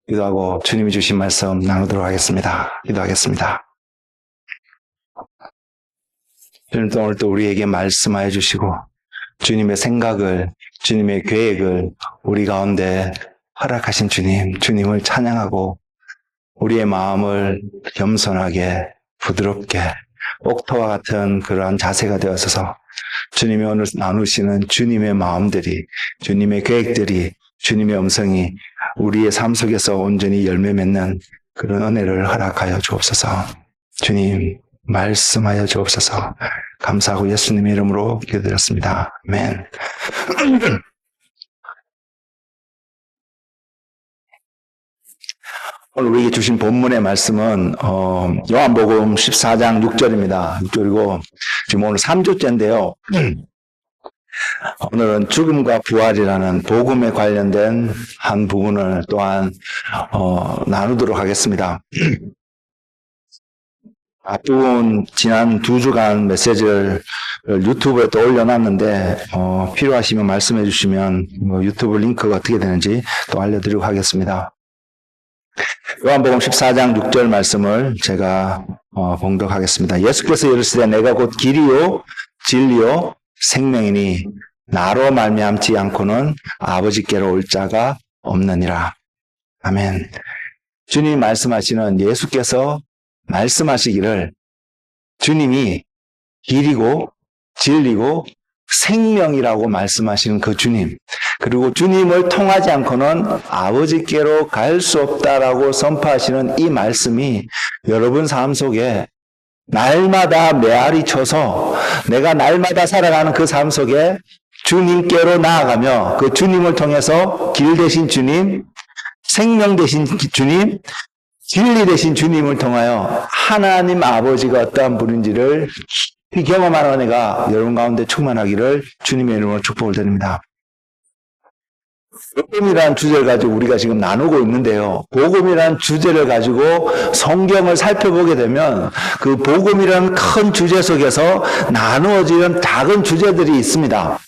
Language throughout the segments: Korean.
기도하고 주님이 주신 말씀 나누도록 하겠습니다. 기도하겠습니다. 주님 또 오늘 또 우리에게 말씀하여 주시고 주님의 생각을, 주님의 계획을 우리 가운데 허락하신 주님, 주님을 찬양하고 우리의 마음을 겸손하게 부드럽게 옥토와 같은 그러한 자세가 되어서 주님이 오늘 나누시는 주님의 마음들이, 주님의 계획들이, 주님의 음성이 우리의 삶 속에서 온전히 열매 맺는 그런 은혜를 허락하여 주옵소서. 주님 말씀하여 주옵소서. 감사하고 예수님의 이름으로 기도드렸습니다. 아멘. 오늘 우리에게 주신 본문의 말씀은 요한복음 14장 6절입니다. 6절이고 지금 오늘 3주째인데요. 오늘은 죽음과 부활이라는 복음에 관련된 한 부분을 또한 나누도록 하겠습니다. 앞부분 지난 2주간 메시지를 유튜브에 또 올려놨는데 필요하시면 말씀해 주시면 유튜브 리nk가 어떻게 되는지 또 알려드리고 하겠습니다. 요한복음 14장 6절 말씀을 제가 봉독하겠습니다. 예수께서 이르시되 내가 곧 길이요 진리요 생명이니 나로 말미암지 않고는 아버지께로 올 자가 없느니라. 아멘. 주님이 말씀하시는, 예수께서 말씀하시기를 주님이 길이고 진리고 생명이라고 말씀하시는 그 주님, 그리고 주님을 통하지 않고는 아버지께로 갈 수 없다라고 선포하시는 이 말씀이 여러분 삶 속에 날마다 메아리 쳐서 내가 날마다 살아가는 그 삶 속에 주님께로 나아가며 그 주님을 통해서 길 되신 주님, 생명 되신 주님, 진리 되신 주님을 통하여 하나님 아버지가 어떠한 분인지를 경험하는 은혜가 여러분 가운데 충만하기를 주님의 이름으로 축복을 드립니다. 복음이라는 주제를 가지고 우리가 지금 나누고 있는데요. 복음이라는 주제를 가지고 성경을 살펴보게 되면 그 복음이라는 큰 주제 속에서 나누어지는 작은 주제들이 있습니다.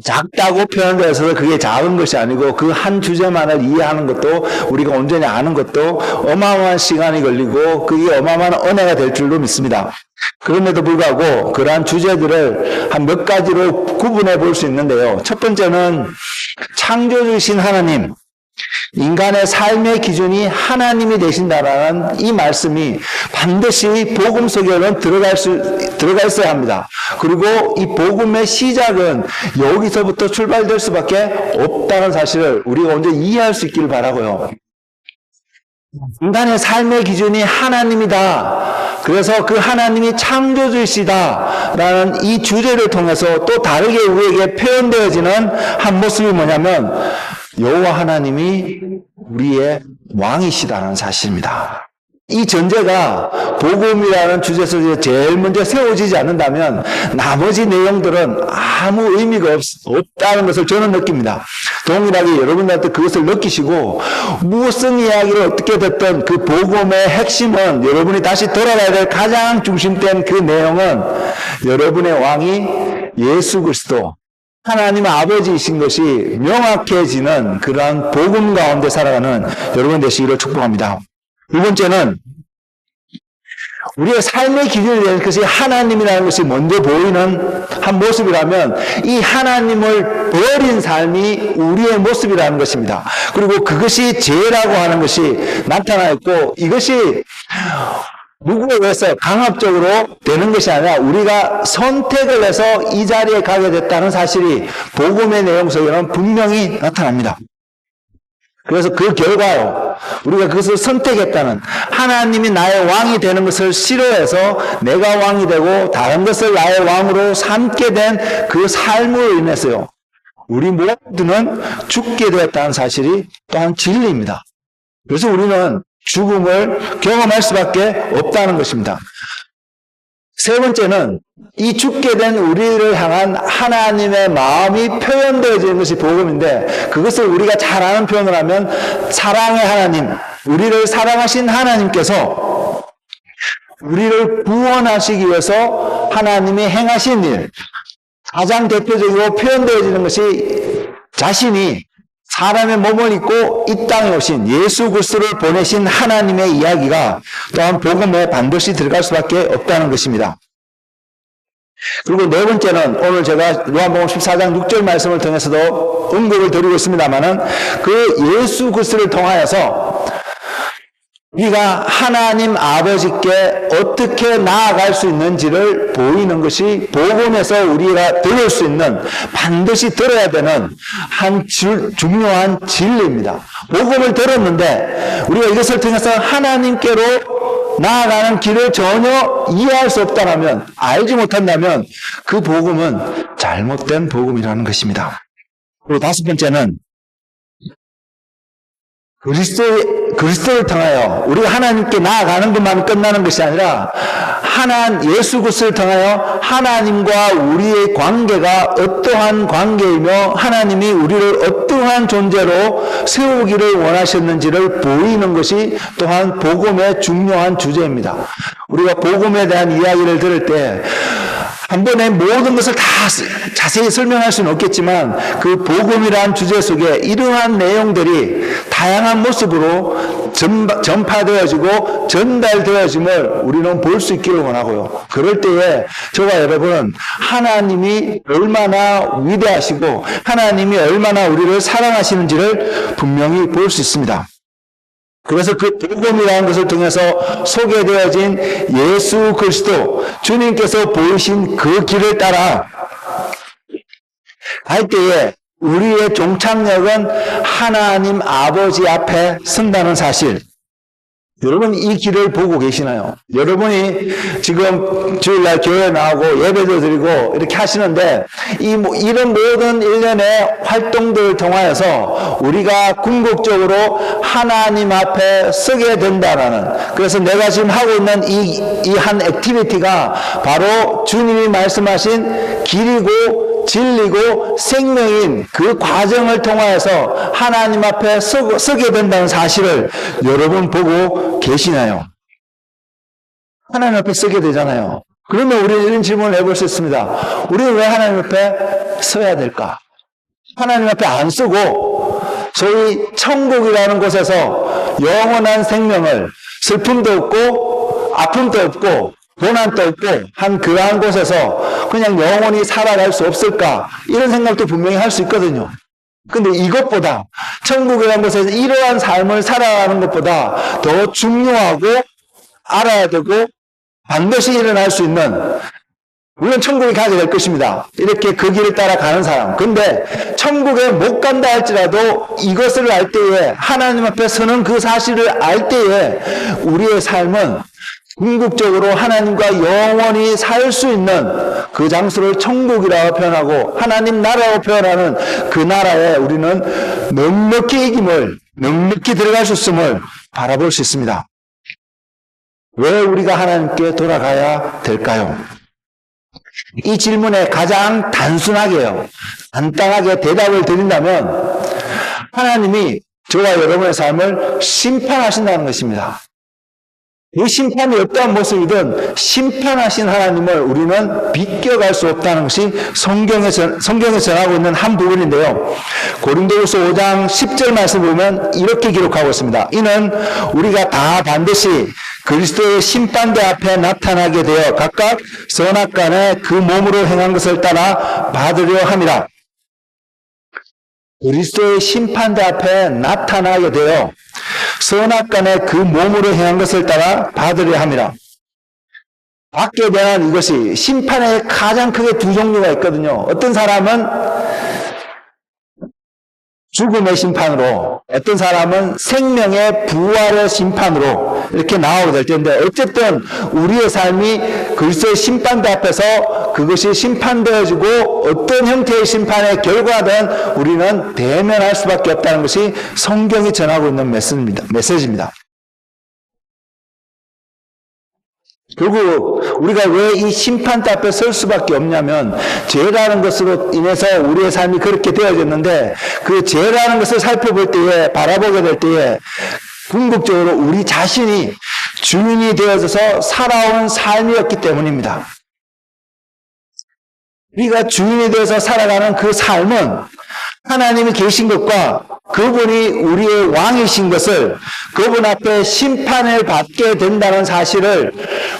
작다고 표현되어서 그게 작은 것이 아니고 그 한 주제만을 이해하는 것도, 우리가 온전히 아는 것도 어마어마한 시간이 걸리고 그게 어마어마한 은혜가 될 줄로 믿습니다. 그럼에도 불구하고 그러한 주제들을 한 몇 가지로 구분해 볼 수 있는데요. 첫 번째는 창조주이신 하나님, 인간의 삶의 기준이 하나님이 되신다라는 이 말씀이 반드시 복음 속에는 들어가 있어야 합니다. 그리고 이 복음의 시작은 여기서부터 출발될 수밖에 없다는 사실을 우리가 먼저 이해할 수 있기를 바라고요. 인간의 삶의 기준이 하나님이다. 그래서 그 하나님이 창조주이시다라는 이 주제를 통해서 또 다르게 우리에게 표현되어지는 한 모습이 뭐냐면 여호와 하나님이 우리의 왕이시다는 사실입니다. 이 전제가 복음이라는 주제 속에 제일 먼저 세워지지 않는다면 나머지 내용들은 아무 의미가 없다는 것을 저는 느낍니다. 동일하게 여러분들한테 그것을 느끼시고 무슨 이야기를 어떻게 됐든 그 복음의 핵심은, 여러분이 다시 돌아가야 될 가장 중심된 그 내용은 여러분의 왕이 예수 그리스도, 하나님 아버지이신 것이 명확해지는 그러한 복음 가운데 살아가는 여러분 되시기를 축복합니다. 두 번째는 우리의 삶의 기준이 되는 것이 하나님이라는 것이 먼저 보이는 한 모습이라면 이 하나님을 버린 삶이 우리의 모습이라는 것입니다. 그리고 그것이 죄라고 하는 것이 나타나 있고, 이것이 누구에 의해서 강압적으로 되는 것이 아니라 우리가 선택을 해서 이 자리에 가게 됐다는 사실이 복음의 내용 속에는 분명히 나타납니다. 그래서 그 결과로 우리가 그것을 선택했다는, 하나님이 나의 왕이 되는 것을 싫어해서 내가 왕이 되고 다른 것을 나의 왕으로 삼게 된 그 삶으로 인해서요, 우리 모두는 죽게 되었다는 사실이 또한 진리입니다. 그래서 우리는 죽음을 경험할 수밖에 없다는 것입니다. 세 번째는 이 죽게 된 우리를 향한 하나님의 마음이 표현되어지는 것이 복음인데, 그것을 우리가 잘 아는 표현을 하면 사랑의 하나님, 우리를 사랑하신 하나님께서 우리를 구원하시기 위해서 하나님이 행하신 일, 가장 대표적으로 표현되어지는 것이 자신이 사람의 몸을 입고 이 땅에 오신 예수 그리스도를 보내신 하나님의 이야기가 또한 복음에 반드시 들어갈 수밖에 없다는 것입니다. 그리고 네 번째는 오늘 제가 요한복음 14장 6절 말씀을 통해서도 언급을 드리고 있습니다만은 그 예수 그리스도를 통하여서 우리가 하나님 아버지께 어떻게 나아갈 수 있는지를 보이는 것이 복음에서 우리가 들을 수 있는, 반드시 들어야 되는 한 중요한 진리입니다. 복음을 들었는데 우리가 이것을 통해서 하나님께로 나아가는 길을 전혀 이해할 수 없다면, 알지 못한다면 그 복음은 잘못된 복음이라는 것입니다. 그리고 다섯 번째는 그리스도를 통하여 우리가 하나님께 나아가는 것만 끝나는 것이 아니라 예수 그리스도를 통하여 하나님과 우리의 관계가 어떠한 관계이며 하나님이 우리를 어떠한 존재로 세우기를 원하셨는지를 보이는 것이 또한 복음의 중요한 주제입니다. 우리가 복음에 대한 이야기를 들을 때 한 번에 모든 것을 다 자세히 설명할 수는 없겠지만 그 복음이라는 주제 속에 이러한 내용들이 다양한 모습으로 전파되어지고 전달되어짐을 우리는 볼 수 있기를 원하고요. 그럴 때에 저와 여러분은 하나님이 얼마나 위대하시고 하나님이 얼마나 우리를 사랑하시는지를 분명히 볼 수 있습니다. 그래서 그 복음이라는 것을 통해서 소개되어진 예수 그리스도, 주님께서 보이신 그 길을 따라 갈 때에 우리의 종착역은 하나님 아버지 앞에 선다는 사실. 여러분 이 길을 보고 계시나요? 여러분이 지금 주일날 교회에 나오고 예배도 드리고 이렇게 하시는데 이런 모든 일련의 활동들을 통하여서 우리가 궁극적으로 하나님 앞에 서게 된다라는, 그래서 내가 지금 하고 있는 이 한 액티비티가 바로 주님이 말씀하신 길이고 진리고 생명인 그 과정을 통하여서 하나님 앞에 서게 된다는 사실을 여러분 보고 계시나요? 하나님 앞에 서게 되잖아요. 그러면 우리는 이런 질문을 해볼 수 있습니다. 우리는 왜 하나님 앞에 서야 될까? 하나님 앞에 안 서고 소위 천국이라는 곳에서 영원한 생명을, 슬픔도 없고 아픔도 없고 고난도 없고 한 그러한 곳에서 그냥 영원히 살아갈 수 없을까? 이런 생각도 분명히 할 수 있거든요. 근데 이것보다, 천국이라는 곳에서 이러한 삶을 살아가는 것보다 더 중요하고 알아야 되고 반드시 일어날 수 있는, 물론 천국에 가게 될 것입니다. 이렇게 그 길을 따라 가는 사람. 근데 천국에 못 간다 할지라도 이것을 알 때에, 하나님 앞에 서는 그 사실을 알 때에 우리의 삶은 궁극적으로 하나님과 영원히 살 수 있는 그 장소를 천국이라고 표현하고 하나님 나라라고 표현하는 그 나라에 우리는 넉넉히 이김을, 넉넉히 들어갈 수 있음을 바라볼 수 있습니다. 왜 우리가 하나님께 돌아가야 될까요? 이 질문에 가장 단순하게요, 간단하게 대답을 드린다면 하나님이 저와 여러분의 삶을 심판하신다는 것입니다. 이 심판이 어떠한 모습이든 심판하신 하나님을 우리는 비껴갈 수 없다는 것이 성경에 전하고 있는 한 부분인데요. 고린도후서 5장 10절 말씀 보면 이렇게 기록하고 있습니다. 이는 우리가 다 반드시 그리스도의 심판대 앞에 나타나게 되어 각각 선악간에 그 몸으로 행한 것을 따라 받으려 함이라. 그리스도의 심판대 앞에 나타나게 되어 선악간에 그 몸으로 행한 것을 따라 받으려 함이라. 받게 되는 이것이, 심판에 가장 크게 두 종류가 있거든요. 어떤 사람은 죽음의 심판으로, 어떤 사람은 생명의 부활의 심판으로 이렇게 나오게 될 텐데, 어쨌든 우리의 삶이 그리스도의 심판대 앞에서 그것이 심판되어지고 어떤 형태의 심판의 결과든 우리는 대면할 수밖에 없다는 것이 성경이 전하고 있는 메시지입니다. 결국 우리가 왜 이 심판대 앞에 설 수밖에 없냐면, 죄라는 것으로 인해서 우리의 삶이 그렇게 되어졌는데, 그 죄라는 것을 살펴볼 때에, 바라보게 될 때에 궁극적으로 우리 자신이 주인이 되어져서 살아온 삶이었기 때문입니다. 우리가 주인이 되어서 살아가는 그 삶은 하나님이 계신 것과 그분이 우리의 왕이신 것을 그분 앞에 심판을 받게 된다는 사실을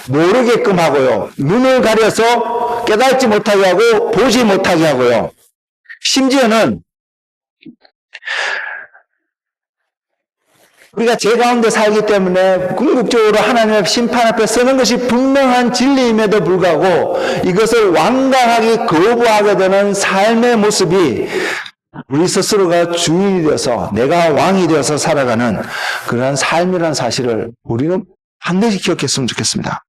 모르게끔 하고요. 눈을 가려서 깨닫지 못하게 하고 보지 못하게 하고요. 심지어는 우리가 죄 가운데 살기 때문에 궁극적으로 하나님의 심판 앞에 서는 것이 분명한 진리임에도 불구하고 이것을 완강하게 거부하게 되는 삶의 모습이 우리 스스로가 주인이 되어서 내가 왕이 되어서 살아가는 그러한 삶이라는 사실을 우리는 반드시 기억했으면 좋겠습니다.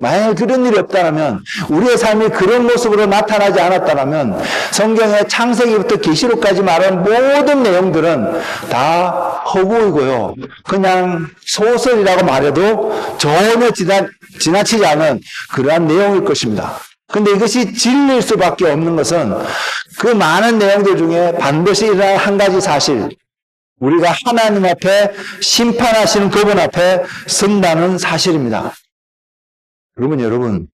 만약에 그런 일이 없다면, 우리의 삶이 그런 모습으로 나타나지 않았다면 성경의 창세기부터 계시록까지 말한 모든 내용들은 다 허구이고요. 그냥 소설이라고 말해도 전혀 지나치지 않은 그러한 내용일 것입니다. 근데 이것이 진리일 수밖에 없는 것은 그 많은 내용들 중에 반드시 일어날 한 가지 사실, 우리가 하나님 앞에 심판하시는 그분 앞에 선다는 사실입니다. 여러분,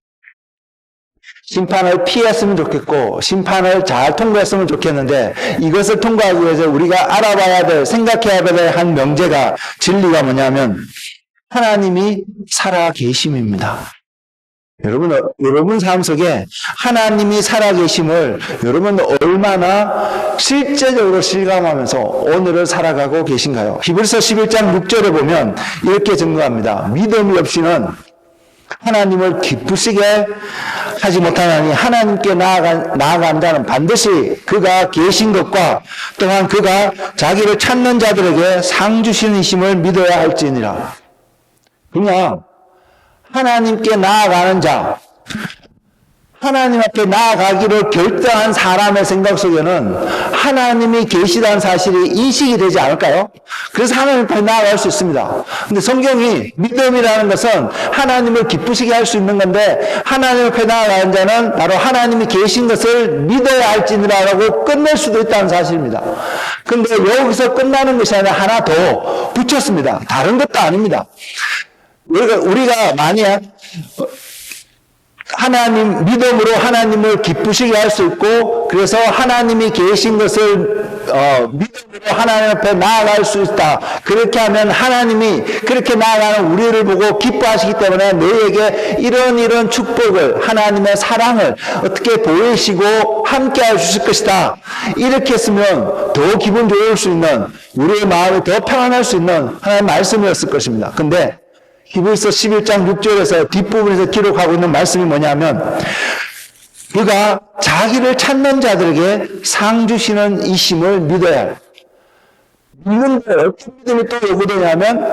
심판을 피했으면 좋겠고 심판을 잘 통과했으면 좋겠는데 이것을 통과하기 위해서 우리가 알아봐야 될, 생각해야 될 한 명제가, 진리가 뭐냐면 하나님이 살아계심입니다. 여러분 삶 속에 하나님이 살아계심을 여러분 얼마나 실제적으로 실감하면서 오늘을 살아가고 계신가요? 히브리서 11장 6절에 보면 이렇게 증거합니다. 믿음이 없이는 하나님을 기쁘시게 하지 못하나니 하나님께 나아간 자는 반드시 그가 계신 것과 또한 그가 자기를 찾는 자들에게 상 주시는 이심을 믿어야 할지니라. 그냥 하나님께 나아가는 자, 하나님 앞에 나아가기를 결정한 사람의 생각 속에는 하나님이 계시다는 사실이 인식이 되지 않을까요? 그래서 하나님 앞에 나아갈 수 있습니다. 근데 성경이 믿음이라는 것은 하나님을 기쁘시게 할 수 있는 건데 하나님 앞에 나아가는 자는 바로 하나님이 계신 것을 믿어야 할지니라라고 끝낼 수도 있다는 사실입니다. 근데 여기서 끝나는 것이 아니라 하나 더 붙였습니다. 다른 것도 아닙니다. 우리가 만약 믿음으로 하나님을 기쁘시게 할 수 있고, 그래서 하나님이 계신 것을, 믿음으로 하나님 앞에 나아갈 수 있다. 그렇게 하면 하나님이 그렇게 나아가는 우리를 보고 기뻐하시기 때문에 너희에게 이런 축복을, 하나님의 사랑을 어떻게 보이시고 함께 해 주실 것이다. 이렇게 했으면 더 기분 좋을 수 있는, 우리의 마음이 더 평안할 수 있는 하나님의 말씀이었을 것입니다. 근데, 히브리서 11장 6절에서 뒷부분에서 기록하고 있는 말씀이 뭐냐면 그가 자기를 찾는 자들에게 상 주시는 이심을 믿어야 할. 믿는데 어떤 믿음이 또 요구되냐면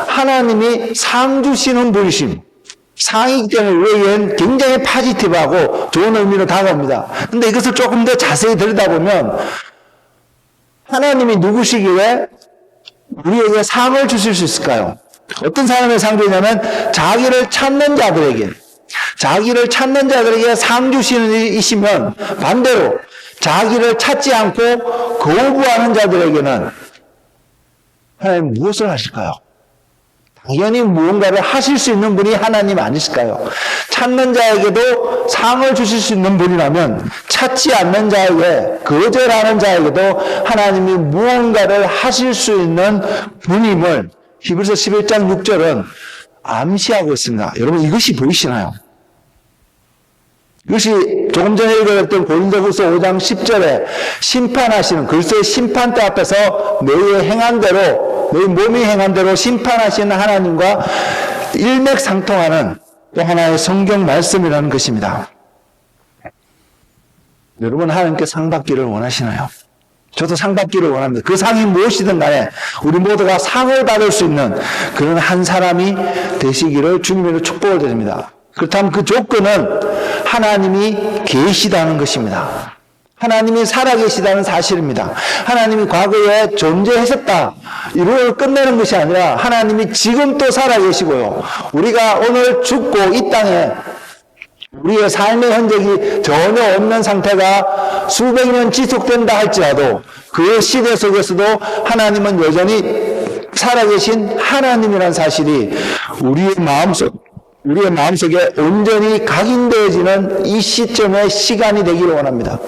하나님이 상 주시는 분이심. 상이기 때문에 우리에겐 굉장히 파지티브하고 좋은 의미로 다가옵니다. 그런데 이것을 조금 더 자세히 들여다보면 하나님이 누구시기에 우리에게 상을 주실 수 있을까요? 어떤 사람의 상주냐면 자기를 찾는 자들에게 상 주시는 이시면 반대로 자기를 찾지 않고 거부하는 자들에게는 하나님 무엇을 하실까요? 당연히 무언가를 하실 수 있는 분이 하나님 아니실까요? 찾는 자에게도 상을 주실 수 있는 분이라면 찾지 않는 자에게, 거절하는 자에게도 하나님이 무언가를 하실 수 있는 분임을 히브리서 11장 6절은 암시하고 있습니다. 여러분 이것이 보이시나요? 이것이 조금 전에 읽었던 고린도후서 5장 10절에 심판하시는, 그리스도의 심판대 앞에서 너희의 행한 대로, 너희 몸이 행한 대로 심판하시는 하나님과 일맥상통하는 또 하나의 성경 말씀이라는 것입니다. 여러분 하나님께 상 받기를 원하시나요? 저도 상 받기를 원합니다. 그 상이 무엇이든 간에 우리 모두가 상을 받을 수 있는 그런 한 사람이 되시기를 주님으로 축복을 드립니다. 그렇다면 그 조건은 하나님이 계시다는 것입니다. 하나님이 살아계시다는 사실입니다. 하나님이 과거에 존재하셨다. 이걸 끝내는 것이 아니라 하나님이 지금 또 살아계시고요. 우리가 오늘 죽고 이 땅에 우리의 삶의 흔적이 전혀 없는 상태가 수백 년 지속된다 할지라도 그 시대 속에서도 하나님은 여전히 살아계신 하나님이라는 사실이 우리의 마음속에 온전히 각인되어지는 이 시점의 시간이 되기를 원합니다.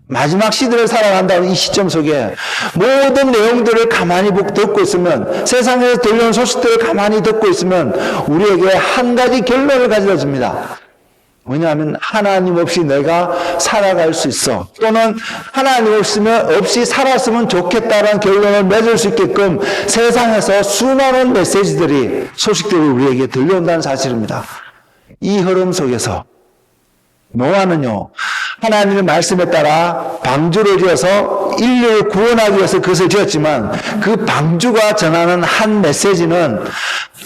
마지막 시대를 살아간다는 이 시점 속에 모든 내용들을 가만히 듣고 있으면, 세상에서 들려오는 소식들을 가만히 듣고 있으면 우리에게 한 가지 결론을 가져다 줍니다. 뭐냐면 하나님 없이 내가 살아갈 수 있어, 또는 하나님 없이 살았으면 좋겠다라는 결론을 맺을 수 있게끔 세상에서 수많은 메시지들이, 소식들이 우리에게 들려온다는 사실입니다. 이 흐름 속에서 노아는요, 하나님의 말씀에 따라 방주를 지어서 인류를 구원하기 위해서 그것을 지었지만, 그 방주가 전하는 한 메시지는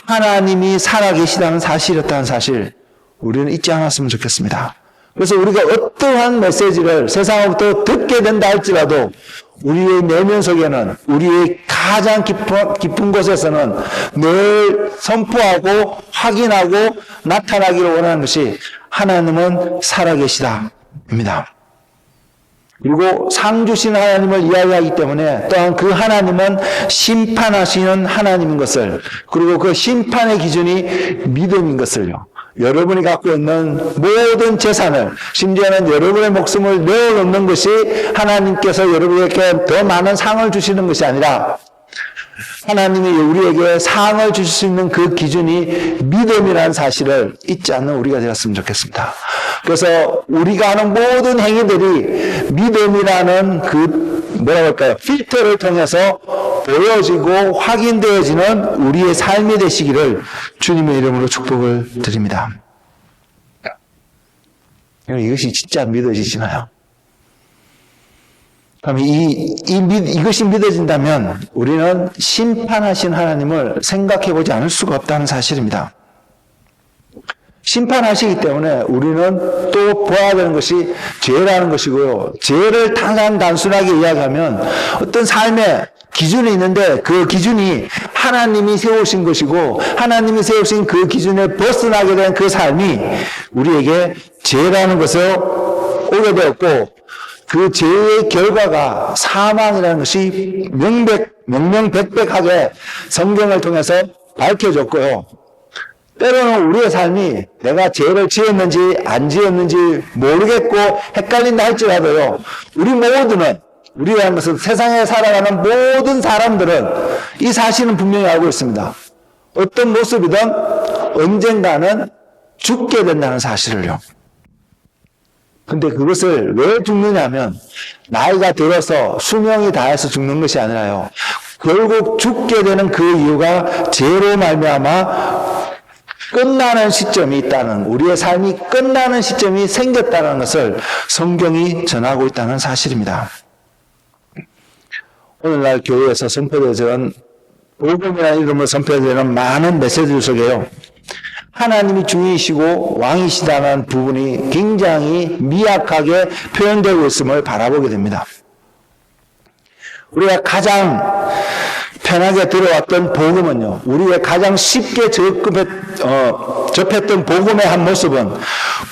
하나님이 살아계시다는 사실이었다는 사실, 우리는 잊지 않았으면 좋겠습니다. 그래서 우리가 어떠한 메시지를 세상으로부터 듣게 된다 할지라도 우리의 내면 속에는, 우리의 가장 깊은 곳에서는 늘 선포하고 확인하고 나타나기를 원하는 것이 하나님은 살아계시다입니다. 그리고 상 주신 하나님을 이야기하기 때문에 또한 그 하나님은 심판하시는 하나님인 것을, 그리고 그 심판의 기준이 믿음인 것을요, 여러분이 갖고 있는 모든 재산을, 심지어는 여러분의 목숨을 내어놓는 것이 하나님께서 여러분에게 더 많은 상을 주시는 것이 아니라, 하나님이 우리에게 상을 주실 수 있는 그 기준이 믿음이라는 사실을 잊지 않는 우리가 되었으면 좋겠습니다. 그래서 우리가 하는 모든 행위들이 믿음이라는 필터를 통해서 보여지고 확인되어지는 우리의 삶이 되시기를 주님의 이름으로 축복을 드립니다. 이것이 진짜 믿어지시나요? 그럼 이것이 믿어진다면 우리는 심판하신 하나님을 생각해 보지 않을 수가 없다는 사실입니다. 심판하시기 때문에 우리는 또 보아야 되는 것이 죄라는 것이고요. 죄를 단순하게 이야기하면 어떤 삶의 기준이 있는데, 그 기준이 하나님이 세우신 것이고, 하나님이 세우신 그 기준에 벗어나게 된 그 삶이 우리에게 죄라는 것을 오게 되었고, 그 죄의 결과가 사망이라는 것이 명명백백하게 성경을 통해서 밝혀졌고요. 때로는 우리의 삶이 내가 죄를 지었는지 안 지었는지 모르겠고 헷갈린다 할지라도요, 우리라는 것은 세상에 살아가는 모든 사람들은 이 사실은 분명히 알고 있습니다. 어떤 모습이든 언젠가는 죽게 된다는 사실을요. 근데 그것을 왜 죽느냐면, 나이가 들어서 수명이 다해서 죽는 것이 아니라요, 결국 죽게 되는 그 이유가 죄로 말미암아 끝나는 시점이 있다는, 우리의 삶이 끝나는 시점이 생겼다는 것을 성경이 전하고 있다는 사실입니다. 오늘날 교회에서 선포되어지는 복음이라는 이름으로 선포되는 많은 메시지들 속에요, 하나님이 주이시고 왕이시다는 부분이 굉장히 미약하게 표현되고 있음을 바라보게 됩니다. 우리가 가장 편하게 들어왔던 복음은요, 우리가 가장 쉽게 접했던 복음의 한 모습은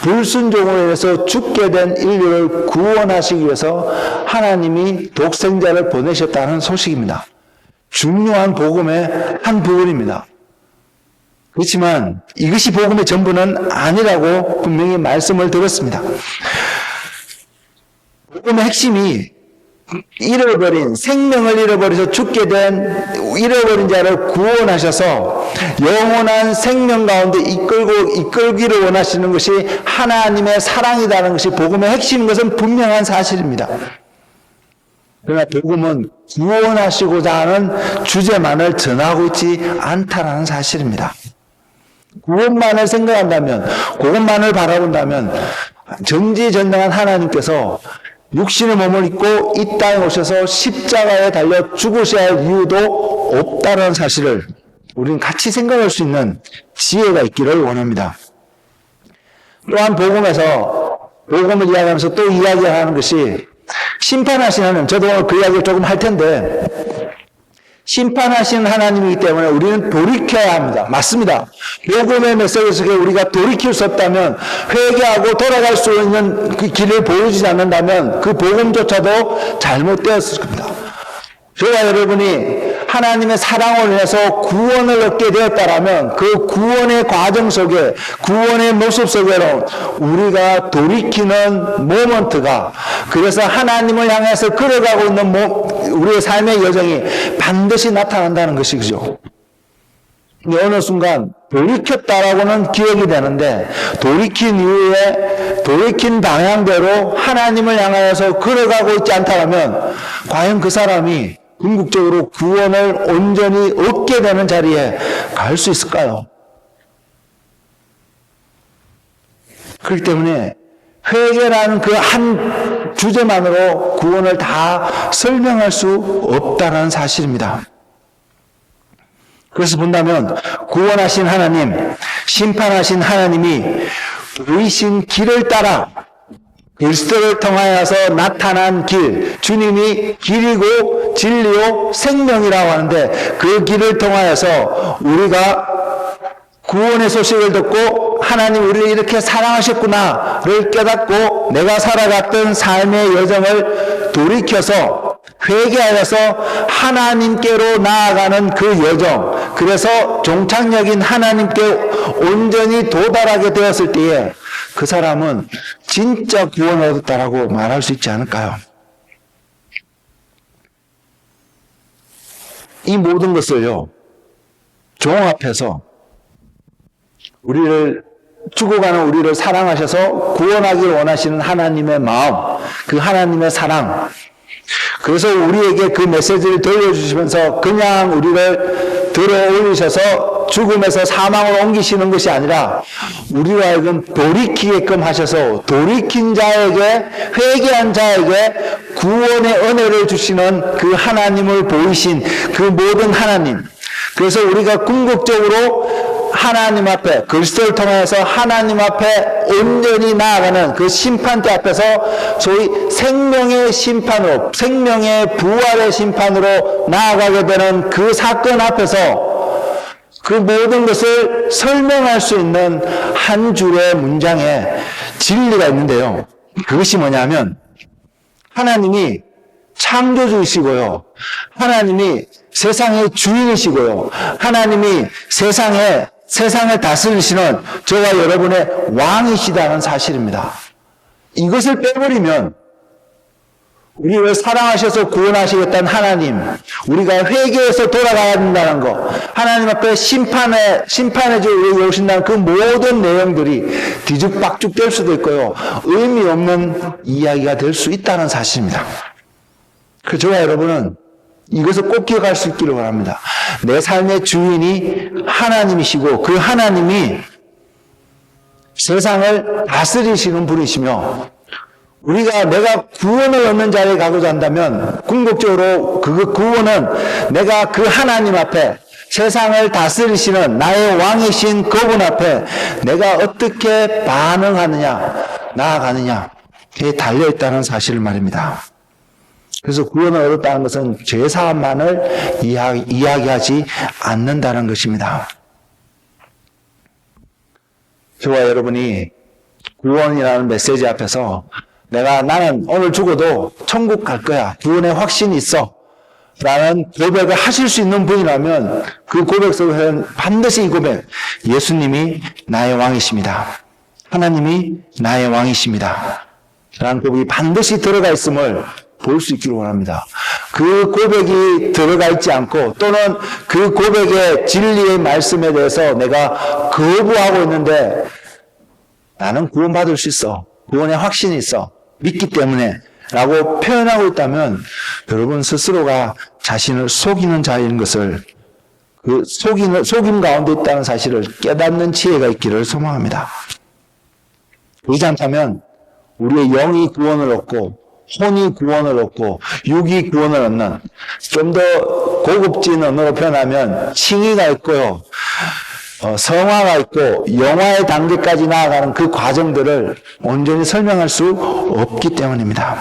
불순종으로 인해서 죽게 된 인류를 구원하시기 위해서 하나님이 독생자를 보내셨다는 소식입니다. 중요한 복음의 한 부분입니다. 그렇지만 이것이 복음의 전부는 아니라고 분명히 말씀을 드렸습니다. 복음의 핵심이 생명을 잃어버려서 죽게 된 잃어버린 자를 구원하셔서 영원한 생명 가운데 이끌기를 원하시는 것이 하나님의 사랑이라는 것이 복음의 핵심인 것은 분명한 사실입니다. 그러나 복음은 구원하시고자 하는 주제만을 전하고 있지 않다는 사실입니다. 그것만을 생각한다면, 그것만을 바라본다면 전지전능한 하나님께서 육신의 몸을 입고 이 땅에 오셔서 십자가에 달려 죽으셔야 할 이유도 없다는 사실을 우리는 같이 생각할 수 있는 지혜가 있기를 원합니다. 또한 복음을 이야기하면서 또 이야기하는 것이 심판하신 하나님, 저도 오늘 그 이야기를 조금 할 텐데, 심판하신 하나님이기 때문에 우리는 돌이켜야 합니다. 맞습니다. 복음의 메시지 속에 우리가 돌이킬 수 없다면, 회개하고 돌아갈 수 있는 그 길을 보여주지 않는다면 그 복음조차도 잘못되었을 겁니다. 저와 여러분이 하나님의 사랑을 해서 구원을 얻게 되었다라면 그 구원의 과정 속에, 구원의 모습 속에는 우리가 돌이키는 모먼트가, 그래서 하나님을 향해서 걸어가고 있는 우리의 삶의 여정이 반드시 나타난다는 것이죠. 근데 어느 순간 돌이켰다라고는 기억이 되는데, 돌이킨 이후에 돌이킨 방향대로 하나님을 향하여서 걸어가고 있지 않다면 과연 그 사람이 궁극적으로 구원을 온전히 얻게 되는 자리에 갈 수 있을까요? 그렇기 때문에 회개라는 그 한 주제만으로 구원을 다 설명할 수 없다는 사실입니다. 그래서 본다면 구원하신 하나님, 심판하신 하나님이 보이신 길을 따라 그리스도를 통하여서 나타난 길, 주님이 길이고 진리요 생명이라고 하는데, 그 길을 통하여서 우리가 구원의 소식을 듣고 하나님 우리를 이렇게 사랑하셨구나를 깨닫고 내가 살아갔던 삶의 여정을 돌이켜서 회개하여서 하나님께로 나아가는 그 여정, 그래서 종착역인 하나님께 온전히 도달하게 되었을 때에 그 사람은 진짜 구원을 얻었다라고 말할 수 있지 않을까요? 이 모든 것을요, 종합해서 우리를, 죽어가는 우리를 사랑하셔서 구원하기를 원하시는 하나님의 마음, 그 하나님의 사랑, 그래서 우리에게 그 메시지를 들려주시면서 그냥 우리를 들어 올리셔서 죽음에서 사망으로 옮기시는 것이 아니라 우리로 하여금 돌이키게끔 하셔서 돌이킨 자에게, 회개한 자에게 구원의 은혜를 주시는 그 하나님을 보이신 그 모든 하나님, 그래서 우리가 궁극적으로 하나님 앞에, 그리스도를 통해서 하나님 앞에 온전히 나아가는 그 심판대 앞에서 소위 생명의 심판으로, 생명의 부활의 심판으로 나아가게 되는 그 사건 앞에서 그 모든 것을 설명할 수 있는 한 줄의 문장에 진리가 있는데요. 그것이 뭐냐면 하나님이 창조주이시고요, 하나님이 세상의 주인이시고요, 하나님이 세상을 다스리시는 저와 여러분의 왕이시다는 사실입니다. 이것을 빼버리면 우리를 사랑하셔서 구원하시겠다는 하나님, 우리가 회개해서 돌아가야 된다는 것, 하나님 앞에 심판해 주러 오신다는 그 모든 내용들이 뒤죽박죽 될 수도 있고요, 의미 없는 이야기가 될 수 있다는 사실입니다. 그 저와 여러분은 이것을 꼭 기억할 수 있기를 바랍니다. 내 삶의 주인이 하나님이시고 그 하나님이 세상을 다스리시는 분이시며, 내가 구원을 얻는 자리에 가고자 한다면 궁극적으로 그 구원은 내가 그 하나님 앞에, 세상을 다스리시는 나의 왕이신 그분 앞에 내가 어떻게 반응하느냐, 나아가느냐에 달려있다는 사실을 말입니다. 그래서 구원을 얻었다는 것은 죄사함만을 이야기하지 않는다는 것입니다. 저와 여러분이 구원이라는 메시지 앞에서 나는 오늘 죽어도 천국 갈 거야, 구원의 확신이 있어 라는 고백을 하실 수 있는 분이라면 그 고백 속에서는 반드시 이 고백, 예수님이 나의 왕이십니다, 하나님이 나의 왕이십니다 라는 고백이 반드시 들어가 있음을 볼 수 있기를 원합니다. 그 고백이 들어가 있지 않고, 또는 그 고백의 진리의 말씀에 대해서 내가 거부하고 있는데 나는 구원받을 수 있어, 구원의 확신이 있어, 믿기 때문에 라고 표현하고 있다면 여러분 스스로가 자신을 속이는 자인 것을, 그 속임 가운데 있다는 사실을 깨닫는 지혜가 있기를 소망합니다. 그렇지 않다면 우리의 영이 구원을 얻고 혼이 구원을 얻고 육이 구원을 얻는, 좀 더 고급진 언어로 표현하면 칭의가 있고요, 성화가 있고 영화의 단계까지 나아가는 그 과정들을 온전히 설명할 수 없기 때문입니다.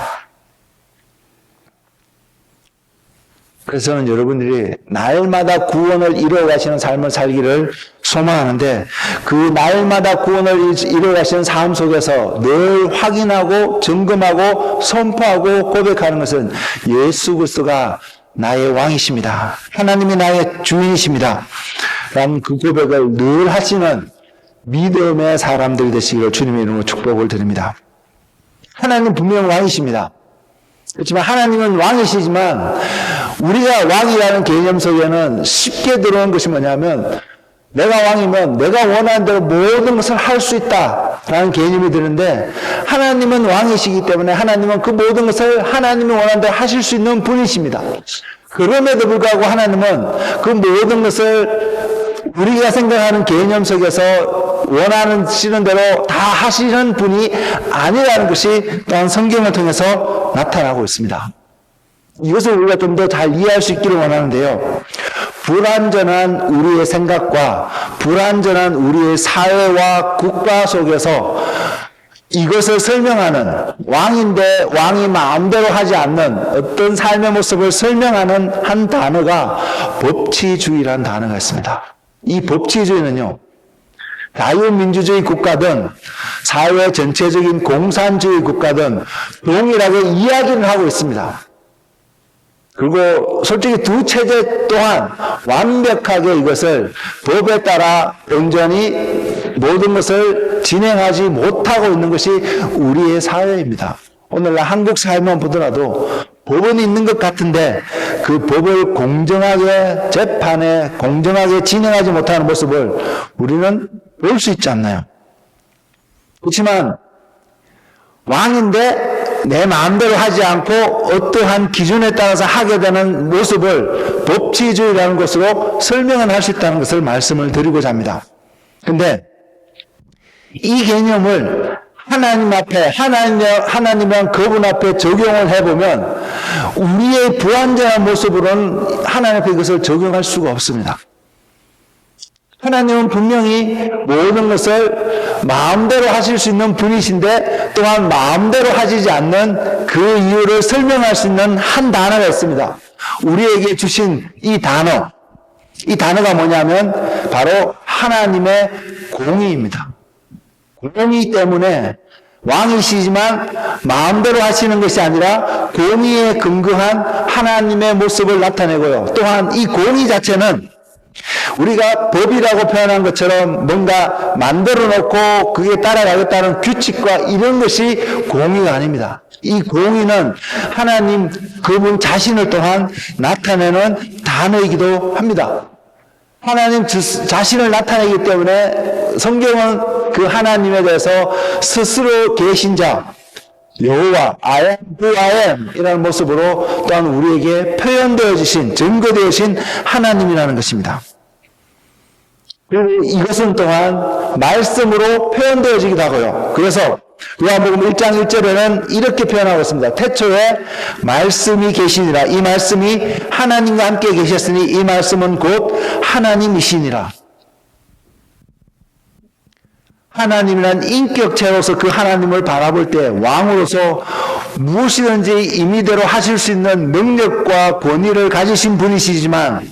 그래서 저는 여러분들이 날마다 구원을 이루어가시는 삶을 살기를 소망하는데, 그 날마다 구원을 이루어가시는 삶 속에서 늘 확인하고 점검하고 선포하고 고백하는 것은 예수 그리스도가 나의 왕이십니다. 하나님이 나의 주인이십니다. 라는 그 고백을 늘 하시는 믿음의 사람들이 되시기를 주님의 이름으로 축복을 드립니다. 하나님 분명 왕이십니다. 그렇지만 하나님은 왕이시지만 우리가 왕이라는 개념 속에는 쉽게 들어온 것이 뭐냐면 내가 왕이면 내가 원하는 대로 모든 것을 할 수 있다라는 개념이 드는데 하나님은 왕이시기 때문에 하나님은 그 모든 것을 하나님이 원하는 대로 하실 수 있는 분이십니다. 그럼에도 불구하고 하나님은 그 모든 것을 우리가 생각하는 개념 속에서 원하시는 대로 다 하시는 분이 아니라는 것이 또한 성경을 통해서 나타나고 있습니다. 이것을 우리가 좀 더 잘 이해할 수 있기를 원하는데요. 불완전한 우리의 생각과 불완전한 우리의 사회와 국가 속에서 이것을 설명하는 왕인데 왕이 마음대로 하지 않는 어떤 삶의 모습을 설명하는 한 단어가 법치주의라는 단어가 있습니다. 이 법치주의는요, 자유민주주의 국가든 사회 전체적인 공산주의 국가든 동일하게 이야기를 하고 있습니다. 그리고 솔직히 두 체제 또한 완벽하게 이것을 법에 따라 온전히 모든 것을 진행하지 못하고 있는 것이 우리의 사회입니다. 오늘날 한국 사회만 보더라도 법은 있는 것 같은데 그 법을 공정하게 재판에 공정하게 진행하지 못하는 모습을 우리는 볼 수 있지 않나요? 그렇지만 왕인데 내 마음대로 하지 않고 어떠한 기준에 따라서 하게 되는 모습을 법치주의라는 것으로 설명을 할 수 있다는 것을 말씀을 드리고자 합니다. 그런데 이 개념을 하나님 앞에 하나님이란 그분 앞에 적용을 해보면 우리의 불완전한 모습으로는 하나님 앞에 이것을 적용할 수가 없습니다. 하나님은 분명히 모든 것을 마음대로 하실 수 있는 분이신데 또한 마음대로 하시지 않는 그 이유를 설명할 수 있는 한 단어가 있습니다. 우리에게 주신 이 단어가 뭐냐면 바로 하나님의 공의입니다. 공의 때문에 왕이시지만 마음대로 하시는 것이 아니라 공의에 근거한 하나님의 모습을 나타내고요. 또한 이 공의 자체는 우리가 법이라고 표현한 것처럼 뭔가 만들어 놓고 그게 따라가겠다는 규칙과 이런 것이 공의가 아닙니다. 이 공의는 하나님 그분 자신을 또한 나타내는 단어이기도 합니다. 하나님 자신을 나타내기 때문에 성경은 그 하나님에 대해서 스스로 계신 자 여호와 I am who I am 이라는 모습으로 또한 우리에게 표현되어 주신 증거되어진 하나님이라는 것입니다. 그리고 이것은 또한 말씀으로 표현되어지기도 하고요. 그래서 요한복음 1장 1절에는 이렇게 표현하고 있습니다. 태초에 말씀이 계시니라. 이 말씀이 하나님과 함께 계셨으니 이 말씀은 곧 하나님이시니라. 하나님이란 인격체로서 그 하나님을 바라볼 때 왕으로서 무엇이든지 임의대로 하실 수 있는 능력과 권위를 가지신 분이시지만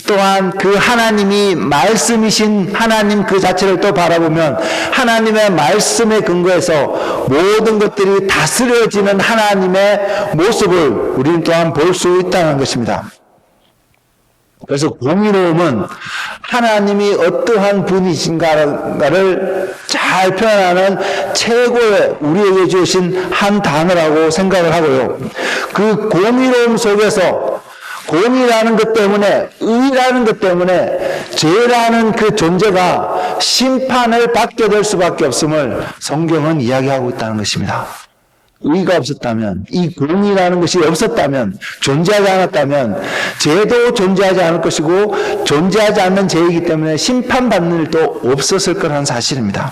또한 그 하나님이 말씀이신 하나님 그 자체를 또 바라보면 하나님의 말씀에 근거해서 모든 것들이 다스려지는 하나님의 모습을 우리는 또한 볼 수 있다는 것입니다. 그래서 공의로움은 하나님이 어떠한 분이신가를 잘 표현하는 최고의 우리에게 주신 한 단어라고 생각을 하고요. 그 공의로움 속에서 공의라는 것 때문에 의라는 것 때문에 죄라는 그 존재가 심판을 받게 될 수밖에 없음을 성경은 이야기하고 있다는 것입니다. 의가 없었다면, 이 공의라는 것이 없었다면, 존재하지 않았다면 죄도 존재하지 않을 것이고 존재하지 않는 죄이기 때문에 심판받는 일도 없었을 거라는 사실입니다.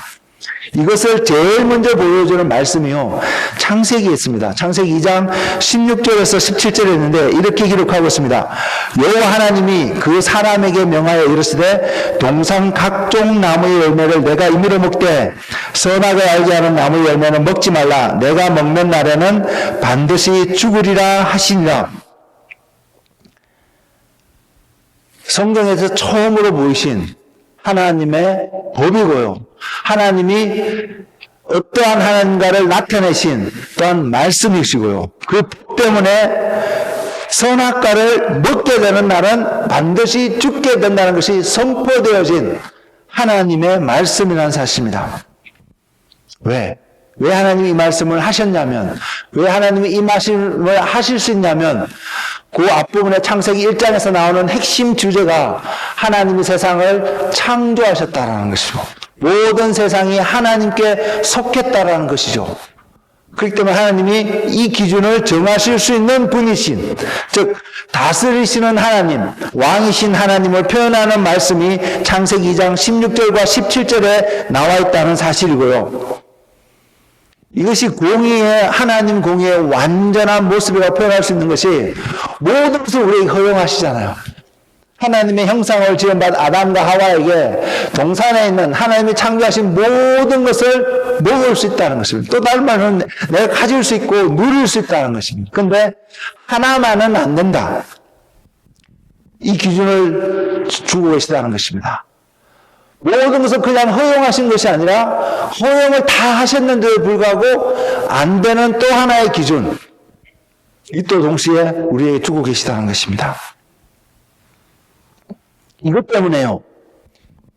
이것을 제일 먼저 보여주는 말씀이요, 창세기에 있습니다. 창세기 2장 16절에서 17절에 있는데 이렇게 기록하고 있습니다. 여호와 하나님이 그 사람에게 명하여 이르시되 동산 각종 나무의 열매를 내가 임의로 먹되 선악을 알게 하는 나무의 열매는 먹지 말라. 내가 먹는 날에는 반드시 죽으리라 하시니라. 성경에서 처음으로 보이신 하나님의 법이고요. 하나님이 어떠한 하나님가를 나타내신 또한 말씀이시고요. 그 법 때문에 선악과를 먹게 되는 날은 반드시 죽게 된다는 것이 선포되어진 하나님의 말씀이라는 사실입니다. 왜 하나님이 이 말씀을 하셨냐면, 왜 하나님이 이 말씀을 하실 수 있냐면, 그 앞부분에 창세기 1장에서 나오는 핵심 주제가 하나님이 세상을 창조하셨다라는 것이고, 모든 세상이 하나님께 속했다라는 것이죠. 그렇기 때문에 하나님이 이 기준을 정하실 수 있는 분이신, 즉 다스리시는 하나님, 왕이신 하나님을 표현하는 말씀이 창세기 2장 16절과 17절에 나와 있다는 사실이고요. 이것이 공의의, 하나님 공의의 완전한 모습이라고 표현할 수 있는 것이, 모든 것을 우리에게 허용하시잖아요. 하나님의 형상을 지음받은 아담과 하와에게 동산에 있는 하나님이 창조하신 모든 것을 먹을 수 있다는 것입니다. 또 다른 말은 내가 가질 수 있고 누릴 수 있다는 것입니다. 그런데 하나만은 안 된다. 이 기준을 주고 계시다는 것입니다. 모든 것을 그냥 허용하신 것이 아니라 허용을 다 하셨는데도 불구하고 안 되는 또 하나의 기준, 이 또 동시에 우리에게 주고 계시다는 것입니다. 이것 때문에요.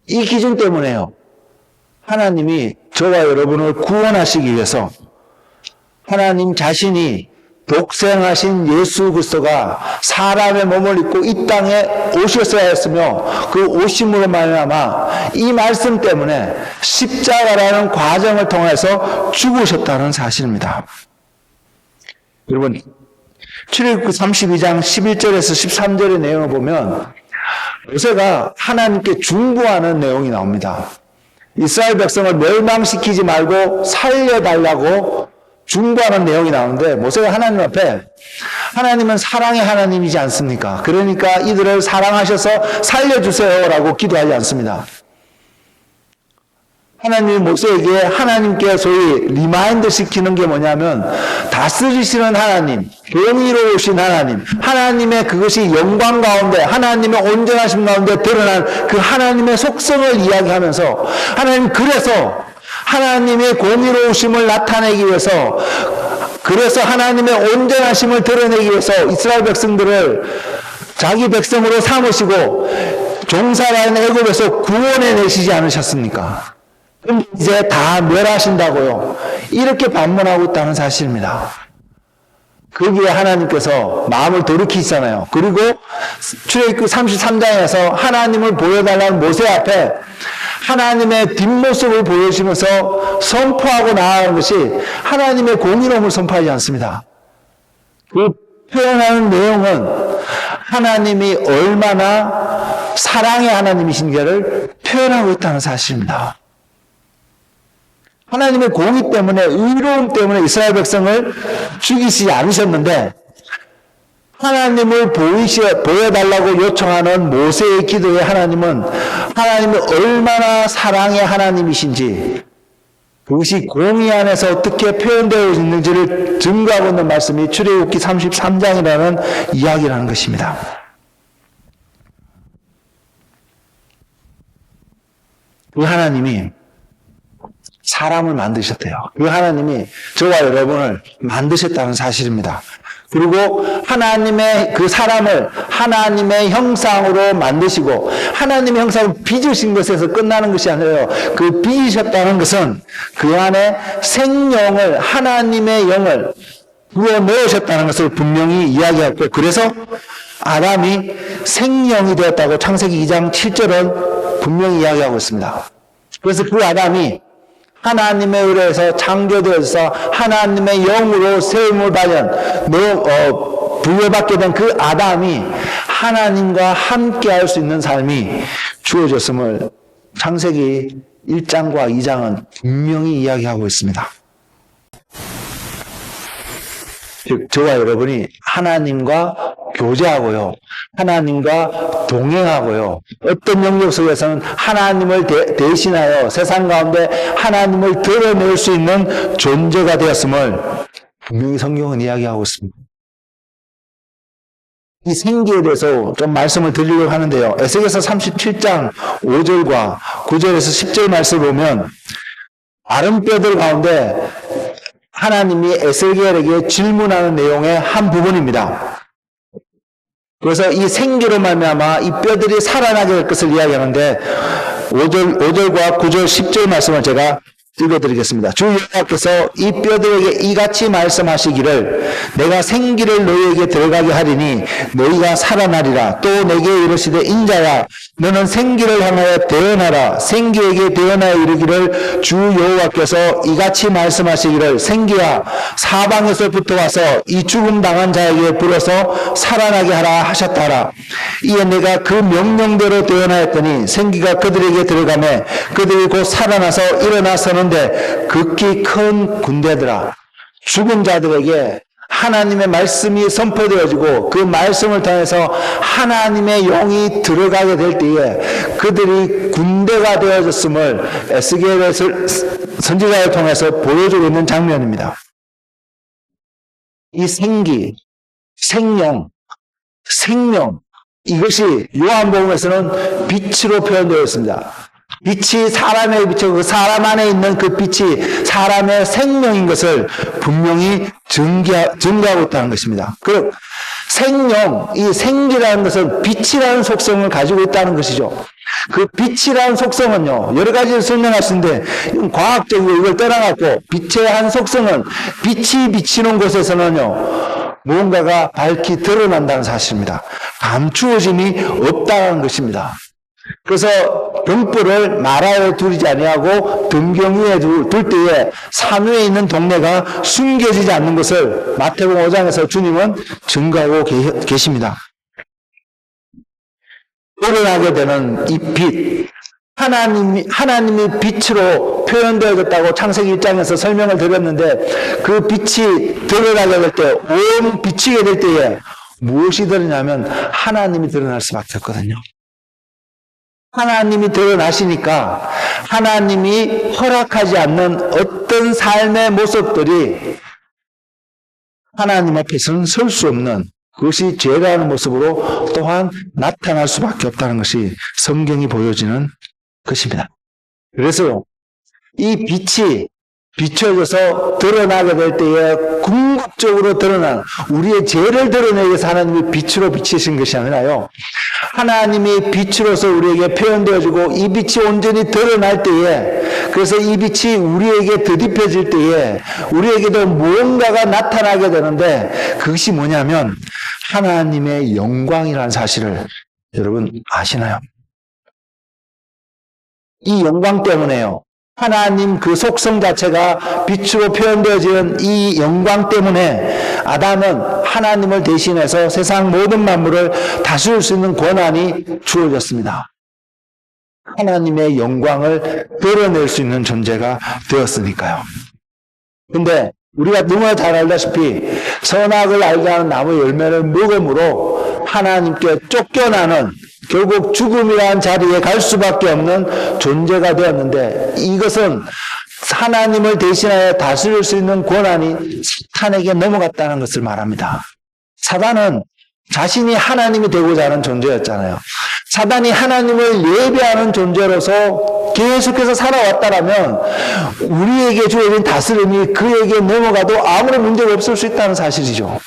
이 기준 때문에요. 하나님이 저와 여러분을 구원하시기 위해서 하나님 자신이 독생하신 예수 그리스도가 사람의 몸을 입고 이 땅에 오셨어야 했으며, 그 오심으로 말미암아 이 말씀 때문에 십자가라는 과정을 통해서 죽으셨다는 사실입니다. 여러분, 출애굽기 32장 11절에서 13절의 내용을 보면 모세가 하나님께 중보하는 내용이 나옵니다. 이스라엘 백성을 멸망시키지 말고 살려달라고 중보하는 내용이 나오는데, 모세가 하나님 앞에, 하나님은 사랑의 하나님이지 않습니까? 그러니까 이들을 사랑하셔서 살려주세요라고 기도하지 않습니다. 하나님이 모세에게 하나님께 소위 리마인드 시키는 게 뭐냐면, 다스리시는 하나님, 공의로우신 하나님, 하나님의 그것이 영광 가운데, 하나님의 온전하심 가운데 드러난 그 하나님의 속성을 이야기하면서, 하나님 그래서 하나님의 공의로우심을 나타내기 위해서, 그래서 하나님의 온전하심을 드러내기 위해서 이스라엘 백성들을 자기 백성으로 삼으시고 종살이하는 애굽에서 구원해 내시지 않으셨습니까? 그럼 이제 다 멸하신다고요. 이렇게 반문하고 있다는 사실입니다. 거기에 하나님께서 마음을 돌이키시잖아요. 그리고 출애굽기 33장에서 하나님을 보여달라는 모세 앞에 하나님의 뒷모습을 보여주시면서 선포하고 나아가는 것이 하나님의 공의로움을 선포하지 않습니다. 그 표현하는 내용은 하나님이 얼마나 사랑의 하나님이신가를 표현하고 있다는 사실입니다. 하나님의 공의 때문에, 의로움 때문에 이스라엘 백성을 죽이시지 않으셨는데, 하나님을 보여달라고 요청하는 모세의 기도에 하나님은 하나님이 얼마나 사랑의 하나님이신지, 그것이 공의 안에서 어떻게 표현되어 있는지를 증거하고 있는 말씀이 출애굽기 33장이라는 이야기라는 것입니다. 그 하나님이 사람을 만드셨대요. 그 하나님이 저와 여러분을 만드셨다는 사실입니다. 그리고 하나님의 그 사람을 하나님의 형상으로 만드시고, 하나님의 형상을 빚으신 것에서 끝나는 것이 아니라요. 그 빚으셨다는 것은 그 안에 생명을, 하나님의 영을 부어 넣으셨다는 것을 분명히 이야기하고, 그래서 아담이 생명이 되었다고 창세기 2장 7절은 분명히 이야기하고 있습니다. 그래서 그 아담이 하나님의 의뢰에서 창조되어서 하나님의 영으로 세움을 받은 부여받게 된 그 아담이 하나님과 함께 할 수 있는 삶이 주어졌음을 창세기 1장과 2장은 분명히 이야기하고 있습니다. 즉 저와 여러분이 하나님과 교제하고요, 하나님과 동행하고요, 어떤 영역 속에서는 하나님을 대신하여 세상 가운데 하나님을 드러낼 수 있는 존재가 되었음을 분명히 성경은 이야기하고 있습니다. 이 생기에 대해서 좀 말씀을 드리려고 하는데요. 에스겔서 37장 5절과 9절에서 10절 말씀을 보면 마른 뼈들 가운데 하나님이 에스겔에게 질문하는 내용의 한 부분입니다. 그래서 이 생기로 말미암아 이 뼈들이 살아나게 될 것을 이야기하는데 5절과 9절 10절 말씀을 제가 읽어드리겠습니다. 주 여호와께서 이 뼈들에게 이같이 말씀하시기를 내가 생기를 너희에게 들어가게 하리니 너희가 살아나리라. 또 내게 이르시되 인자야 너는 생기를 향하여 대언하라. 생기에게 대언하여 이르기를 주 여호와께서 이같이 말씀하시기를 생기야 사방에서부터 와서 이 죽음 당한 자에게 불어서 살아나게 하라 하셨다라. 이에 내가 그 명령대로 대언하였더니 생기가 그들에게 들어가매 그들이 곧 살아나서 일어나 서는데 극히 큰 군대더라. 죽은 자들에게 하나님의 말씀이 선포되어지고 그 말씀을 통해서 하나님의 영이 들어가게 될 때에 그들이 군대가 되어졌음을 에스겔의 선지자를 통해서 보여주고 있는 장면입니다. 이 생기, 생명 이것이 요한복음에서는 빛으로 표현되어 있습니다. 빛이 사람의 빛이고 그 사람 안에 있는 그 빛이 사람의 생명인 것을 분명히 증거하고 있다는 것입니다. 그 생명, 이 생기라는 것은 빛이라는 속성을 가지고 있다는 것이죠. 그 빛이라는 속성은요, 여러 가지를 설명할 수 있는데, 과학적으로 이걸 떠나갖고, 빛의 한 속성은, 빛이 비치는 곳에서는요, 무언가가 밝히 드러난다는 사실입니다. 감추어짐이 없다는 것입니다. 그래서 병불을 마라에 두르지 아니하고 등경 위에 둘 때에 산 위에 있는 동네가 숨겨지지 않는 것을 마태복음 5장에서 주님은 증거하고 계십니다. 드러나게 되는 이 빛, 하나님이 빛으로 표현되어졌다고 창세기 1장에서 설명을 드렸는데 그 빛이 드러나게 될 때, 온 비치게 될 때에 무엇이 드러나냐면 하나님이 드러날 수밖에 없거든요. 하나님이 드러나시니까 하나님이 허락하지 않는 어떤 삶의 모습들이 하나님 앞에서는 설 수 없는 그것이 죄라는 모습으로 또한 나타날 수밖에 없다는 것이 성경이 보여지는 것입니다. 그래서 이 빛이 비춰져서 드러나게 될 때에 궁극적으로 드러난 우리의 죄를 드러내기 위해서 하나님이 빛으로 비치신 것이 아니라요. 하나님이 빛으로서 우리에게 표현되어지고 이 빛이 온전히 드러날 때에 그래서 이 빛이 우리에게 드딥혀질 때에 우리에게도 무언가가 나타나게 되는데 그것이 뭐냐면 하나님의 영광이라는 사실을 여러분 아시나요? 이 영광 때문에요. 하나님 그 속성 자체가 빛으로 표현되어지는 이 영광 때문에 아담은 하나님을 대신해서 세상 모든 만물을 다스릴 수 있는 권한이 주어졌습니다. 하나님의 영광을 드러낼 수 있는 존재가 되었으니까요. 근데 우리가 너무나 잘 알다시피 선악을 알게 하는 나무 열매를 먹음으로 하나님께 쫓겨나는 결국 죽음이라는 자리에 갈 수밖에 없는 존재가 되었는데 이것은 하나님을 대신하여 다스릴 수 있는 권한이 사탄에게 넘어갔다는 것을 말합니다. 사단은 자신이 하나님이 되고자 하는 존재였잖아요. 사단이 하나님을 예배하는 존재로서 계속해서 살아왔다라면 우리에게 주어진 다스림이 그에게 넘어가도 아무런 문제가 없을 수 있다는 사실이죠.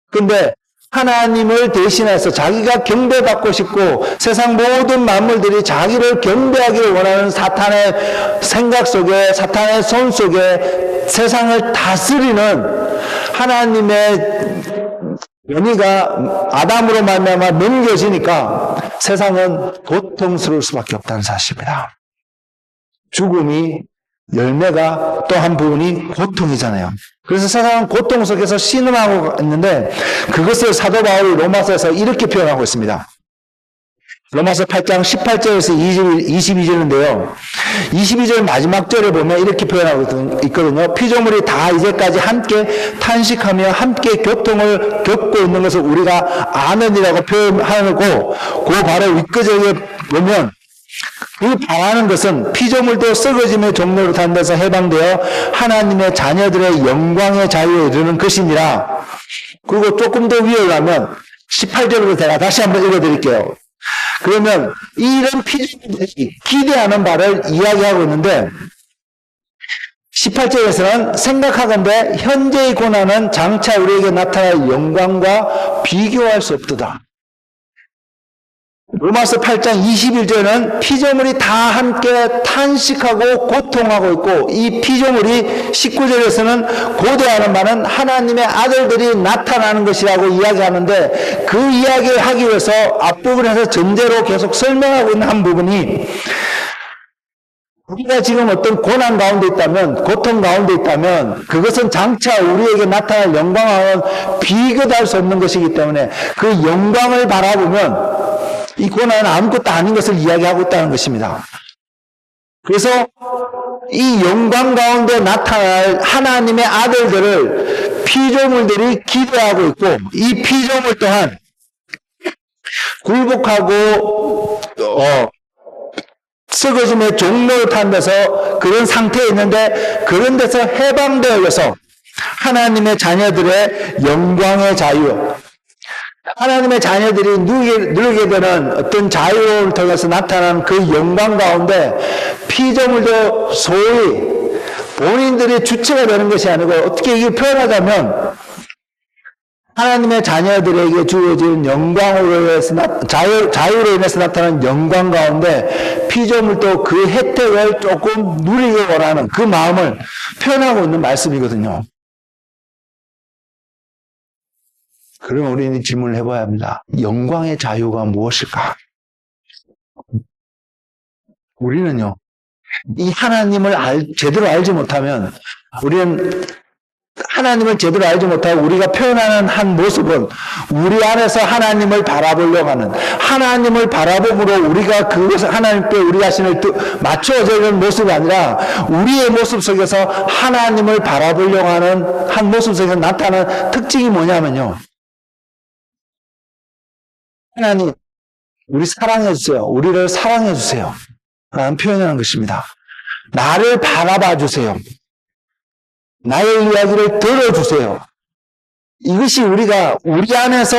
그런데 하나님을 대신해서 자기가 경배받고 싶고 세상 모든 만물들이 자기를 경배하기를 원하는 사탄의 생각 속에 사탄의 손 속에 세상을 다스리는 하나님의 연희가 아담으로 말미암아 넘겨지니까 세상은 고통스러울 수밖에 없다는 사실입니다. 죽음이 열매가 또 한 부분이 고통이잖아요. 그래서 세상은 고통 속에서 신음하고 있는데 그것을 사도 바울이 로마서에서 이렇게 표현하고 있습니다. 로마서 8장 18절에서 22절인데요. 22절 마지막 절에 보면 이렇게 표현하고 있거든요. 피조물이 다 이제까지 함께 탄식하며 함께 고통을 겪고 있는 것을 우리가 아는이라고 표현하고 그 바로 윗구절에 보면 그 바라는 것은 피조물도 썩어짐의 종로로 탄 데서 해방되어 하나님의 자녀들의 영광의 자유에 이르는 것이니라. 그리고 조금 더 위에 가면 18절부터 제가 다시 한번 읽어드릴게요. 그러면 이런 피조물들이 기대하는 바를 이야기하고 있는데 18절에서는 생각하건대 현재의 고난은 장차 우리에게 나타날 영광과 비교할 수 없도다. 로마서 8장 21절은 피조물이 다 함께 탄식하고 고통하고 있고, 이 피조물이 19절에서는 고대하는 바는 하나님의 아들들이 나타나는 것이라고 이야기하는데, 그 이야기하기 위해서 앞부분에서 전제로 계속 설명하고 있는 한 부분이, 우리가 지금 어떤 고난 가운데 있다면, 고통 가운데 있다면, 그것은 장차 우리에게 나타날 영광과는 비교할 수 없는 것이기 때문에 그 영광을 바라보면 이 고난은 아무것도 아닌 것을 이야기하고 있다는 것입니다. 그래서 이 영광 가운데 나타날 하나님의 아들들을 피조물들이 기대하고 있고, 이 피조물 또한 굴복하고 썩어짐의 종로를 탄 데서 그런 상태에 있는데, 그런 데서 해방되어서 하나님의 자녀들의 영광의 자유, 하나님의 자녀들이 누리게 되는 어떤 자유를 통해서 나타나는 그 영광 가운데 피조물도 소위 본인들의 주체가 되는 것이 아니고, 어떻게 이걸 표현하자면 하나님의 자녀들에게 주어진 영광으로 인해서 자유로 인해서 나타나는 영광 가운데 피조물도 그 혜택을 조금 누리기 원하는 그 마음을 표현하고 있는 말씀이거든요. 그러면 우리는 질문을 해봐야 합니다. 영광의 자유가 무엇일까? 우리는요, 이 하나님을 제대로 알지 못하면, 우리는 하나님을 제대로 알지 못하고 우리가 표현하는 한 모습은 우리 안에서 하나님을 바라보려고 하는, 하나님을 바라봄으로 우리가 그것을 하나님께 우리 자신을 맞춰지는 모습이 아니라, 우리의 모습 속에서 하나님을 바라보려고 하는 한 모습 속에서 나타나는 특징이 뭐냐면요, 하나님, 우리 사랑해주세요. 우리를 사랑해주세요. 라는 표현하는 것입니다. 나를 바라봐 주세요. 나의 이야기를 들어주세요. 이것이 우리가 우리 안에서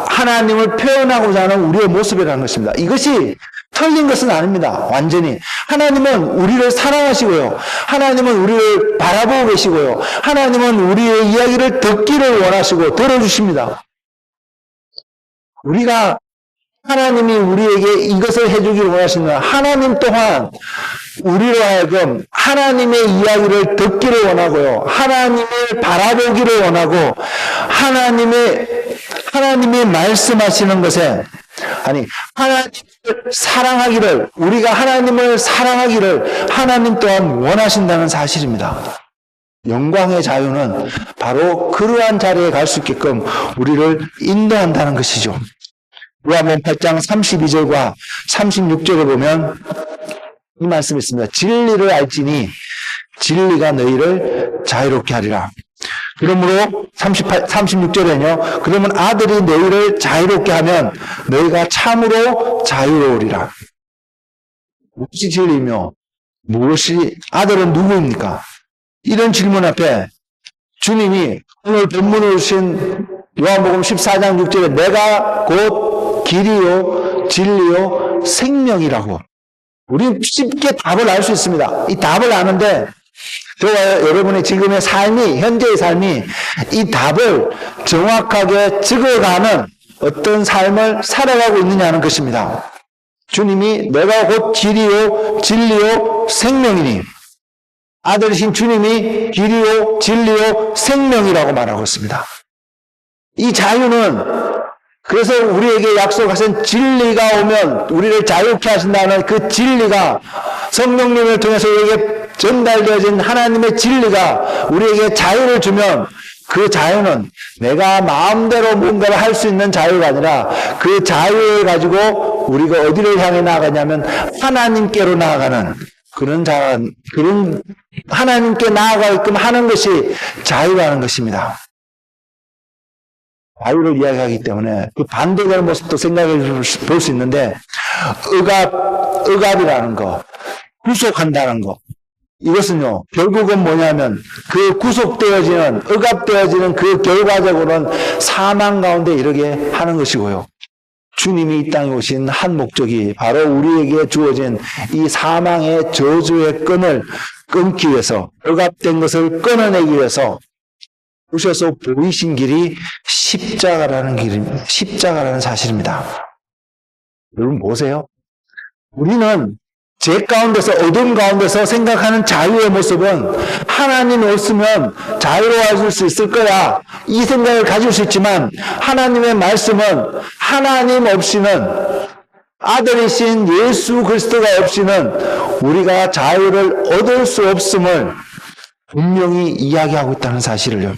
하나님을 표현하고자 하는 우리의 모습이라는 것입니다. 이것이 틀린 것은 아닙니다. 완전히. 하나님은 우리를 사랑하시고요. 하나님은 우리를 바라보고 계시고요. 하나님은 우리의 이야기를 듣기를 원하시고 들어주십니다. 우리가 하나님이 우리에게 이것을 해주기를 원하시는, 하나님 또한 우리로 하여금 하나님의 이야기를 듣기를 원하고요. 하나님을 바라보기를 원하고, 하나님이 말씀하시는 것에, 하나님을 사랑하기를, 우리가 하나님을 사랑하기를 하나님 또한 원하신다는 사실입니다. 영광의 자유는 바로 그러한 자리에 갈 수 있게끔 우리를 인도한다는 것이죠. 요한복음 8장 32절과 36절에 보면 이 말씀이 있습니다. 진리를 알지니 진리가 너희를 자유롭게 하리라. 그러므로 36절에는요. 그러면 아들이 너희를 자유롭게 하면 너희가 참으로 자유로우리라. 무엇이 진리이며 무엇이, 아들은 누구입니까? 이런 질문 앞에 주님이 오늘 본문으로 주신 요한복음 14장 6절에 내가 곧 길이요 진리요 생명이라고, 우리는 쉽게 답을 알 수 있습니다. 이 답을 아는데 저와 여러분의 지금의 삶이, 현재의 삶이 이 답을 정확하게 적어가는 어떤 삶을 살아가고 있느냐는 것입니다. 주님이 내가 곧 길이요 진리요 생명이니, 아들이신 주님이 길이요 진리요 생명이라고 말하고 있습니다. 이 자유는, 그래서 우리에게 약속하신 진리가 오면 우리를 자유케 하신다는 그 진리가, 성령님을 통해서 우리에게 전달되어진 하나님의 진리가 우리에게 자유를 주면, 그 자유는 내가 마음대로 뭔가를 할 수 있는 자유가 아니라, 그 자유를 가지고 우리가 어디를 향해 나아가냐면 하나님께로 나아가는 그런 하나님께 나아가게끔 하는 것이 자유라는 것입니다. 자유를 이야기하기 때문에 그 반대되는 모습도 생각해 볼 수 있는데, 억압이라는 거, 구속한다는 거, 이것은요, 결국은 뭐냐면 그 구속되어지는, 억압되어지는 그 결과적으로는 사망 가운데 이르게 하는 것이고요. 주님이 이 땅에 오신 한 목적이 바로 우리에게 주어진 이 사망의 저주의 끈을 끊기 위해서, 억압된 것을 끊어내기 위해서 오셔서 보이신 길이 십자가라는 사실입니다. 여러분 보세요. 우리는 죄 가운데서, 어둠 가운데서 생각하는 자유의 모습은 하나님이 없으면 자유로워질 수 있을 거야, 이 생각을 가질 수 있지만, 하나님의 말씀은 하나님 없이는, 아들이신 예수 그리스도가 없이는 우리가 자유를 얻을 수 없음을 분명히 이야기하고 있다는 사실을요.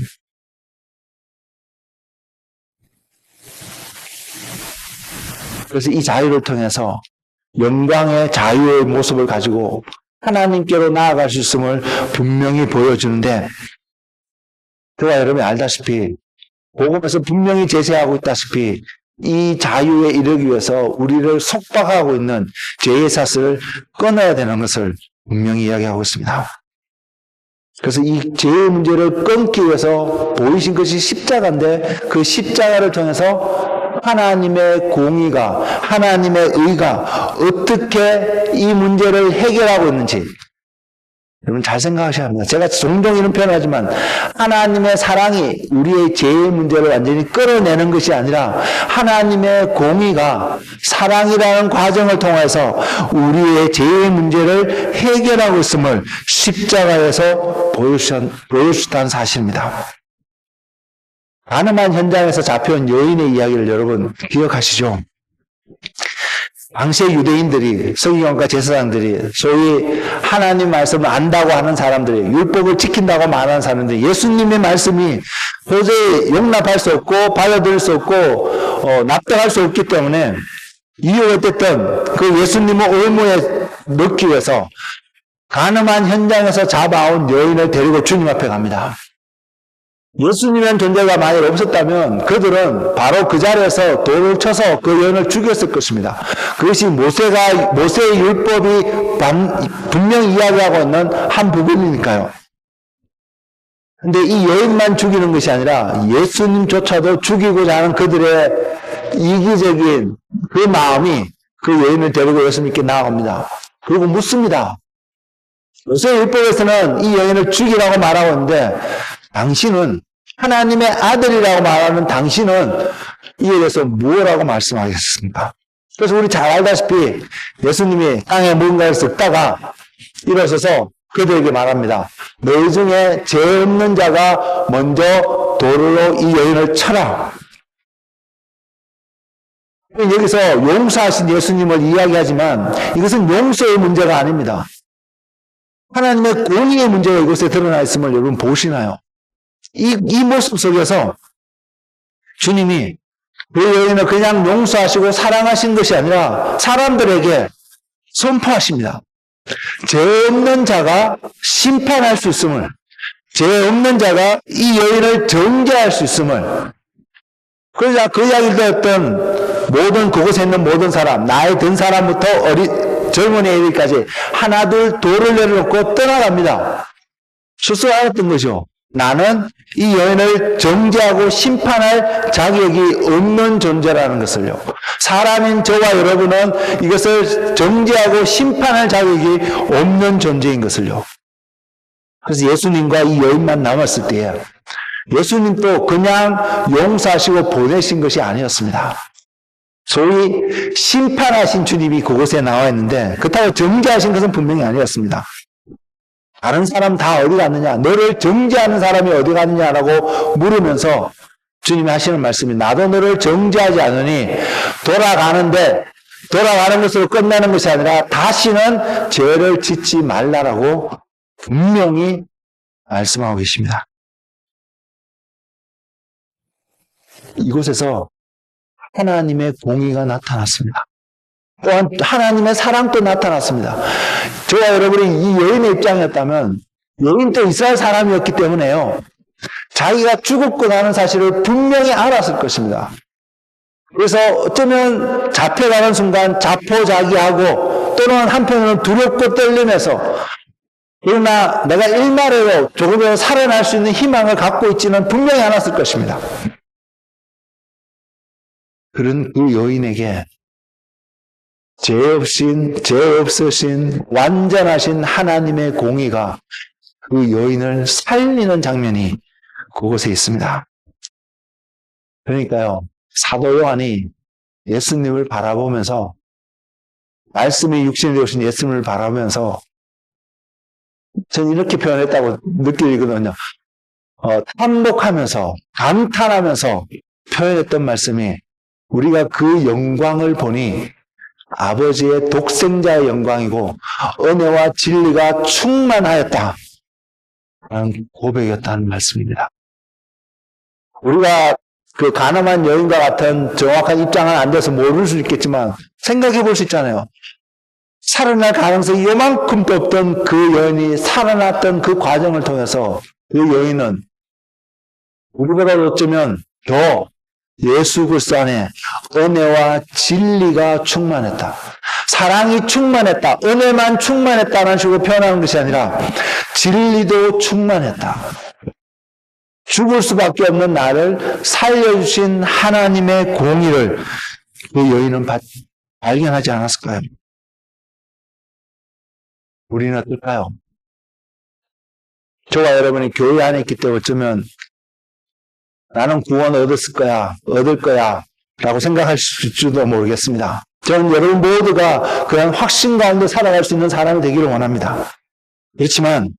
그래서 이 자유를 통해서 영광의 자유의 모습을 가지고 하나님께로 나아갈 수 있음을 분명히 보여주는데, 저와 여러분이 알다시피 복음에서 분명히 제시하고 있다시피 이 자유에 이르기 위해서 우리를 속박하고 있는 죄의 사슬을 끊어야 되는 것을 분명히 이야기하고 있습니다. 그래서 이 죄의 문제를 끊기 위해서 보이신 것이 십자가인데, 그 십자가를 통해서 하나님의 공의가, 하나님의 의가 어떻게 이 문제를 해결하고 있는지 여러분 잘 생각하셔야 합니다. 제가 종종 이런 표현을 하지만 하나님의 사랑이 우리의 죄의 문제를 완전히 끌어내는 것이 아니라 하나님의 공의가 사랑이라는 과정을 통해서 우리의 죄의 문제를 해결하고 있음을 십자가에서 보여주셨다는 사실입니다. 가늠한 현장에서 잡혀온 여인의 이야기를 여러분 기억하시죠? 당시의 유대인들이, 서기관과 제사장들이, 소위 하나님 말씀을 안다고 하는 사람들이, 율법을 지킨다고 말하는 사람들이 예수님의 말씀이 도저히 용납할 수 없고 받아들일 수 없고 납득할 수 없기 때문에 이유가 어쨌든 그 예수님을 올무에 넣기 위해서 가늠한 현장에서 잡아온 여인을 데리고 주님 앞에 갑니다. 예수님의 존재가 만약 없었다면 그들은 바로 그 자리에서 돌을 쳐서 그 여인을 죽였을 것입니다. 그것이 모세의 율법이 분명히 이야기하고 있는 한 부분이니까요. 근데 이 여인만 죽이는 것이 아니라 예수님조차도 죽이고자 하는 그들의 이기적인 그 마음이 그 여인을 데리고 예수님께 나아갑니다. 그리고 묻습니다. 모세의 율법에서는 이 여인을 죽이라고 말하고 있는데, 당신은 하나님의 아들이라고 말하는 당신은 이에 대해서 무엇라고 말씀하겠습니까? 그래서 우리 잘 알다시피 예수님이 땅에 무언가를 썩다가 일어서서 그들에게 말합니다. 너희 중에 죄 없는 자가 먼저 돌로 이 여인을 쳐라. 여기서 용서하신 예수님을 이야기하지만 이것은 용서의 문제가 아닙니다. 하나님의 공의의 문제가 이곳에 드러나 있음을 여러분 보시나요? 이 모습 속에서 주님이 그 여인을 그냥 용서하시고 사랑하신 것이 아니라 사람들에게 선포하십니다. 죄 없는 자가 심판할 수 있음을, 죄 없는 자가 이 여인을 정죄할 수 있음을. 그러자 그 이야기를 들었던 모든 그곳에 있는 모든 사람, 나이 든 사람부터 젊은이에 이르기까지 하나둘 돌을 내려놓고 떠나갑니다. 스스로 알았던 거죠. 나는 이 여인을 정죄하고 심판할 자격이 없는 존재라는 것을요. 사람인 저와 여러분은 이것을 정죄하고 심판할 자격이 없는 존재인 것을요. 그래서 예수님과 이 여인만 남았을 때에 예수님도 그냥 용서하시고 보내신 것이 아니었습니다. 소위 심판하신 주님이 그곳에 나와 있는데 그렇다고 정죄하신 것은 분명히 아니었습니다. 다른 사람 다 어디 갔느냐? 너를 정죄하는 사람이 어디 갔느냐라고 물으면서 주님이 하시는 말씀이 나도 너를 정죄하지 않으니 돌아가는 것으로 끝나는 것이 아니라 다시는 죄를 짓지 말라라고 분명히 말씀하고 계십니다. 이곳에서 하나님의 공의가 나타났습니다. 또한 하나님의 사랑도 나타났습니다. 저와 여러분이 이 여인의 입장이었다면 여인도 이스라엘 사람이었기 때문에요. 자기가 죽었고 나는 사실을 분명히 알았을 것입니다. 그래서 어쩌면 잡혀가는 순간 자포자기하고 또는 한편으로는 두렵고 떨리면서 그러나 내가 일말에도 조금이라도 살아날 수 있는 희망을 갖고 있지는 분명히 않았을 것입니다. 그런 그 여인에게 죄 없으신 완전하신 하나님의 공의가 그 여인을 살리는 장면이 그곳에 있습니다. 그러니까요, 사도 요한이 예수님을 바라보면서 말씀이 육신이 되오신 예수님을 바라보면서 저는 이렇게 표현했다고 느끼거든요. 탐복하면서 감탄하면서 표현했던 말씀이 우리가 그 영광을 보니 아버지의 독생자의 영광이고 은혜와 진리가 충만하였다 라는 고백이었다는 말씀입니다. 우리가 그 가늠한 여인과 같은 정확한 입장은 안 돼서 모를 수 있겠지만 생각해 볼 수 있잖아요. 살아날 가능성이 요만큼도 없던 그 여인이 살아났던 그 과정을 통해서 그 여인은 우리보다 어쩌면 더 예수 그리스도 안에 은혜와 진리가 충만했다. 사랑이 충만했다. 은혜만 충만했다는 식으로 표현하는 것이 아니라 진리도 충만했다. 죽을 수밖에 없는 나를 살려주신 하나님의 공의를 그 여인은 발견하지 않았을까요? 우리는 어떨까요? 저와 여러분이 교회 안에 있기 때문에 어쩌면 나는 구원 얻을 거야 라고 생각하실지도 모르겠습니다. 저는 여러분 모두가 그런 확신 가운데 살아갈 수 있는 사람이 되기를 원합니다. 그렇지만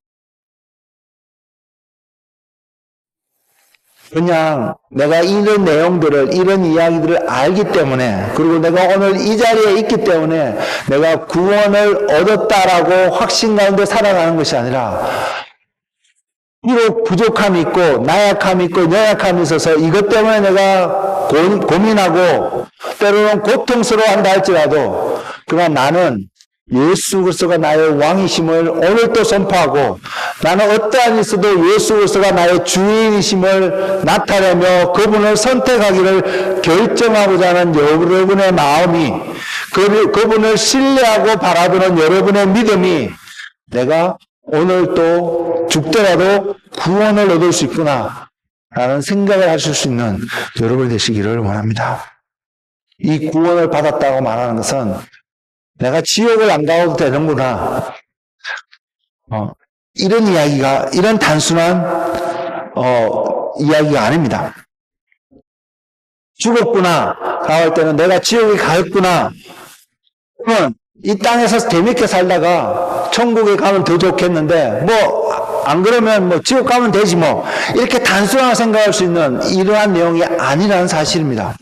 그냥 내가 이런 내용들을, 이런 이야기들을 알기 때문에, 그리고 내가 오늘 이 자리에 있기 때문에 내가 구원을 얻었다라고 확신 가운데 살아가는 것이 아니라, 비록 부족함이 있고, 나약함이 있고, 연약함이 있어서 이것 때문에 내가 고민하고, 때로는 고통스러워한다 할지라도, 그러나 나는 예수 그리스도가 나의 왕이심을 오늘도 선포하고 나는 어떠한 일 있어도 예수 그리스도가 나의 주인이심을 나타내며 그분을 선택하기를 결정하고자 하는 여러분의 마음이 그분을 신뢰하고 바라보는 여러분의 믿음이 내가 오늘도 죽더라도 구원을 얻을 수 있구나 라는 생각을 하실 수 있는 여러분이 되시기를 원합니다. 이 구원을 받았다고 말하는 것은 내가 지옥을 안 가도 되는구나. 이런 단순한, 이야기가 아닙니다. 죽었구나. 나올 때는 내가 지옥에 가겠구나. 그러면 이 땅에서 재밌게 살다가 천국에 가면 더 좋겠는데, 안 그러면 지옥 가면 되지 이렇게 단순하게 생각할 수 있는 이러한 내용이 아니라는 사실입니다.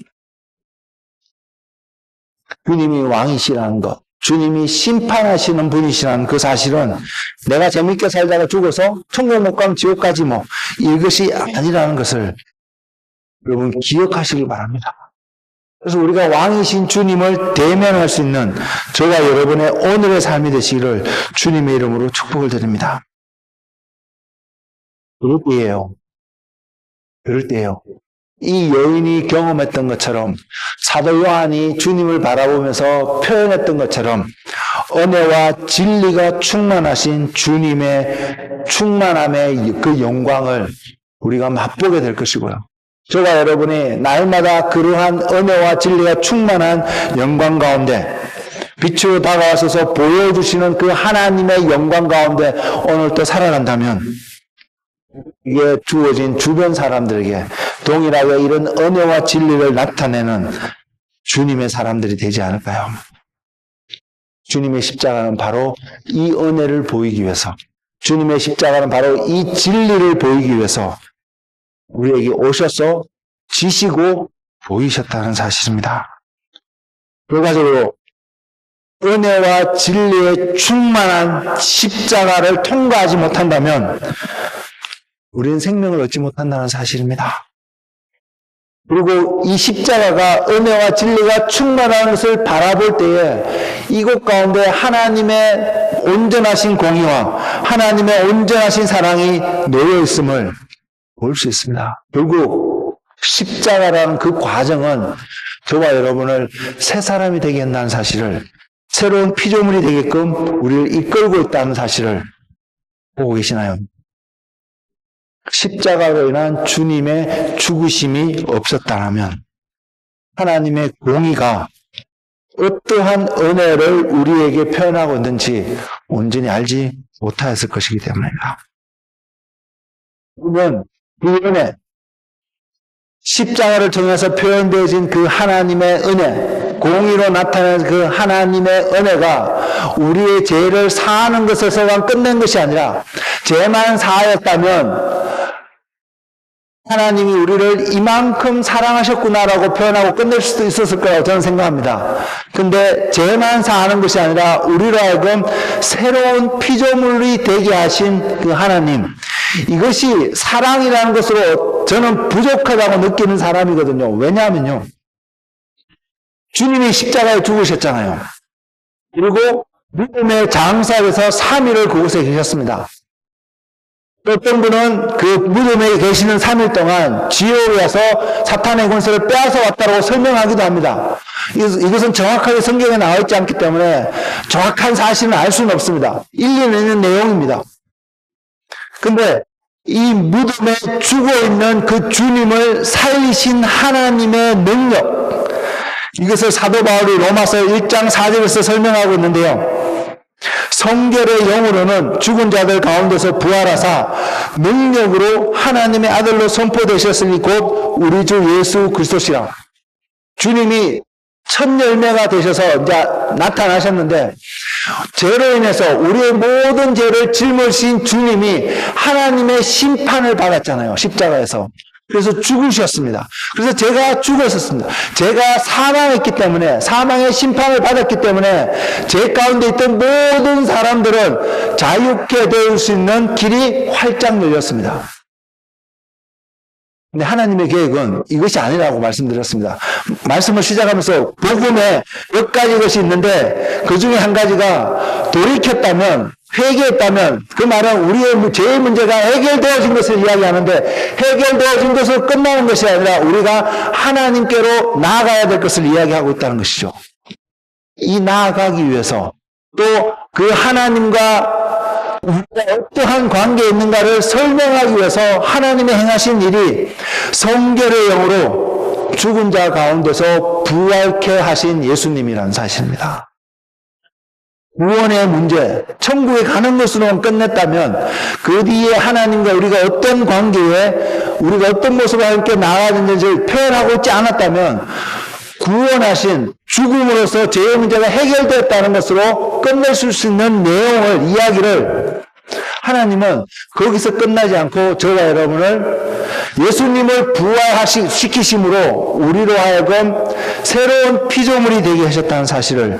주님이 왕이시라는 것. 주님이 심판하시는 분이시라는 그 사실은 내가 재밌게 살다가 죽어서 천국 못 가면 지옥 가지 이것이 아니라는 것을 여러분 기억하시기 바랍니다. 그래서 우리가 왕이신 주님을 대면할 수 있는 저와 여러분의 오늘의 삶이 되시기를 주님의 이름으로 축복을 드립니다. 그럴 때예요. 이 여인이 경험했던 것처럼 사도 요한이 주님을 바라보면서 표현했던 것처럼 은혜와 진리가 충만하신 주님의 충만함의 그 영광을 우리가 맛보게 될 것이고요. 저와 여러분이 날마다 그러한 은혜와 진리가 충만한 영광 가운데 빛으로 다가와서 보여주시는 그 하나님의 영광 가운데 오늘 또 살아간다면 이게 주어진 주변 사람들에게 동일하게 이런 은혜와 진리를 나타내는 주님의 사람들이 되지 않을까요? 주님의 십자가는 바로 이 은혜를 보이기 위해서, 주님의 십자가는 바로 이 진리를 보이기 위해서 우리에게 오셔서 지시고 보이셨다는 사실입니다. 결과적으로 은혜와 진리의 충만한 십자가를 통과하지 못한다면 우리는 생명을 얻지 못한다는 사실입니다. 그리고 이 십자가가 은혜와 진리가 충만한 것을 바라볼 때에 이곳 가운데 하나님의 온전하신 공의와 하나님의 온전하신 사랑이 놓여 있음을 볼 수 있습니다. 결국 십자가라는 그 과정은 저와 여러분을 새 사람이 되게 한다는 사실을, 새로운 피조물이 되게끔 우리를 이끌고 있다는 사실을 보고 계시나요? 십자가로 인한 주님의 죽으심이 없었다면 하나님의 공의가 어떠한 은혜를 우리에게 표현하고 있는지 온전히 알지 못하였을 것이기 때문입니다. 그러면 그 은혜, 십자가를 통해서 표현되어진 그 하나님의 은혜, 공의로 나타나는 그 하나님의 은혜가 우리의 죄를 사하는 것에서만 끝낸 것이 아니라 죄만 사하였다면 하나님이 우리를 이만큼 사랑하셨구나라고 표현하고 끝낼 수도 있었을 거라고 저는 생각합니다. 근데 죄만 사하는 것이 아니라 우리로 하여금 새로운 피조물이 되게 하신 그 하나님, 이것이 사랑이라는 것으로 저는 부족하다고 느끼는 사람이거든요. 왜냐하면요, 주님이 십자가에 죽으셨잖아요. 그리고 믿음의 장사에서 3일을 그곳에 계셨습니다. 어떤 분은 그 무덤에 계시는 3일 동안 지옥에 와서 사탄의 권세를 빼앗아 왔다고 설명하기도 합니다. 이것은 정확하게 성경에 나와 있지 않기 때문에 정확한 사실은 알 수는 없습니다. 일리는 있는 내용입니다. 근데 이 무덤에 죽어있는 그 주님을 살리신 하나님의 능력, 이것을 사도 바울이 로마서 1장 4절에서 설명하고 있는데요. 성결의 영으로는 죽은 자들 가운데서 부활하사 능력으로 하나님의 아들로 선포되셨으니 곧 우리 주 예수 그리스도시라. 주님이 첫 열매가 되셔서 이제 나타나셨는데, 죄로 인해서 우리의 모든 죄를 짊어지신 주님이 하나님의 심판을 받았잖아요, 십자가에서. 그래서 죽으셨습니다. 그래서 제가 죽었었습니다. 제가 사망했기 때문에, 사망의 심판을 받았기 때문에 제 가운데 있던 모든 사람들은 자유케 될 수 있는 길이 활짝 열렸습니다. 근데 하나님의 계획은 이것이 아니라고 말씀드렸습니다. 말씀을 시작하면서 복음에 몇 가지 것이 있는데 그 중에 한 가지가 돌이켰다면, 회개했다면, 그 말은 우리의 죄의 문제가 해결되어진 것을 이야기하는데, 해결되어진 것으로 끝나는 것이 아니라 우리가 하나님께로 나아가야 될 것을 이야기하고 있다는 것이죠. 이 나아가기 위해서 또 그 하나님과 우리가 어떠한 관계에 있는가를 설명하기 위해서 하나님이 행하신 일이 성결의 영으로 죽은 자 가운데서 부활케 하신 예수님이라는 사실입니다. 구원의 문제, 천국에 가는 것으로만 끝냈다면 그 뒤에 하나님과 우리가 어떤 관계에, 우리가 어떤 모습으로 함께 나아가는지를 표현하고 있지 않았다면 구원하신 죽음으로써 죄의 문제가 해결되었다는 것으로 끝낼 수 있는 내용을, 이야기를 하나님은 거기서 끝나지 않고 저와 여러분을 예수님을 부활시키심으로 우리로 하여금 새로운 피조물이 되게 하셨다는 사실을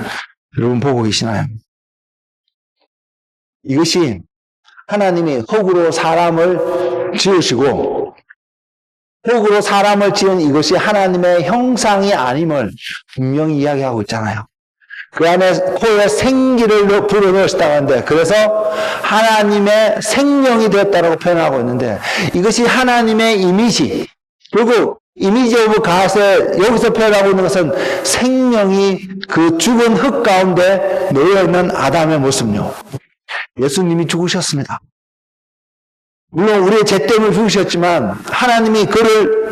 여러분 보고 계시나요? 이것이 하나님이 흙으로 사람을 지으시고, 흙으로 사람을 지은 이것이 하나님의 형상이 아님을 분명히 이야기하고 있잖아요. 그 안에 코에 생기를 불어넣으셨다고 하는데, 그래서 하나님의 생명이 되었다고 표현하고 있는데, 이것이 하나님의 이미지, 그리고 이미지 오브 갓에 여기서 표현하고 있는 것은 생명이 그 죽은 흙 가운데 놓여있는 아담의 모습요. 예수님이 죽으셨습니다. 물론 우리의 죄 때문에 죽으셨지만 하나님이 그를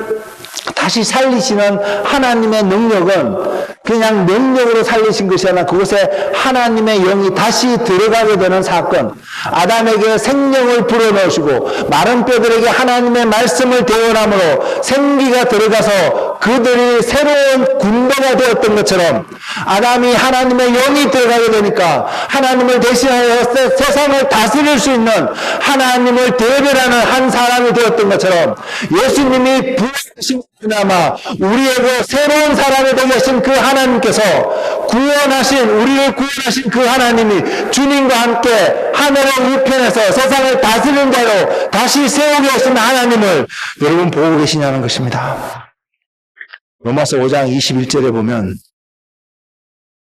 다시 살리시는 하나님의 능력은 그냥 능력으로 살리신 것이 아니라 그곳에 하나님의 영이 다시 들어가게 되는 사건, 아담에게 생명을 불어넣으시고 마른 뼈들에게 하나님의 말씀을 대언함으로 생기가 들어가서 그들이 새로운 군대가 되었던 것처럼, 아담이 하나님의 영이 들어가게 되니까 하나님을 대신하여 세상을 다스릴 수 있는 하나님을 대변하는 한 사람이 되었던 것처럼, 예수님이 부활하신 그나마 우리에게 새로운 사람이 되게 하신 그 하나님께서, 우리를 구원하신 그 하나님이 주님과 함께 하늘의 우편에서 세상을 다스리는 자로 다시 세우게 하신 하나님을 여러분 보고 계시냐는 것입니다. 로마서 5장 21절에 보면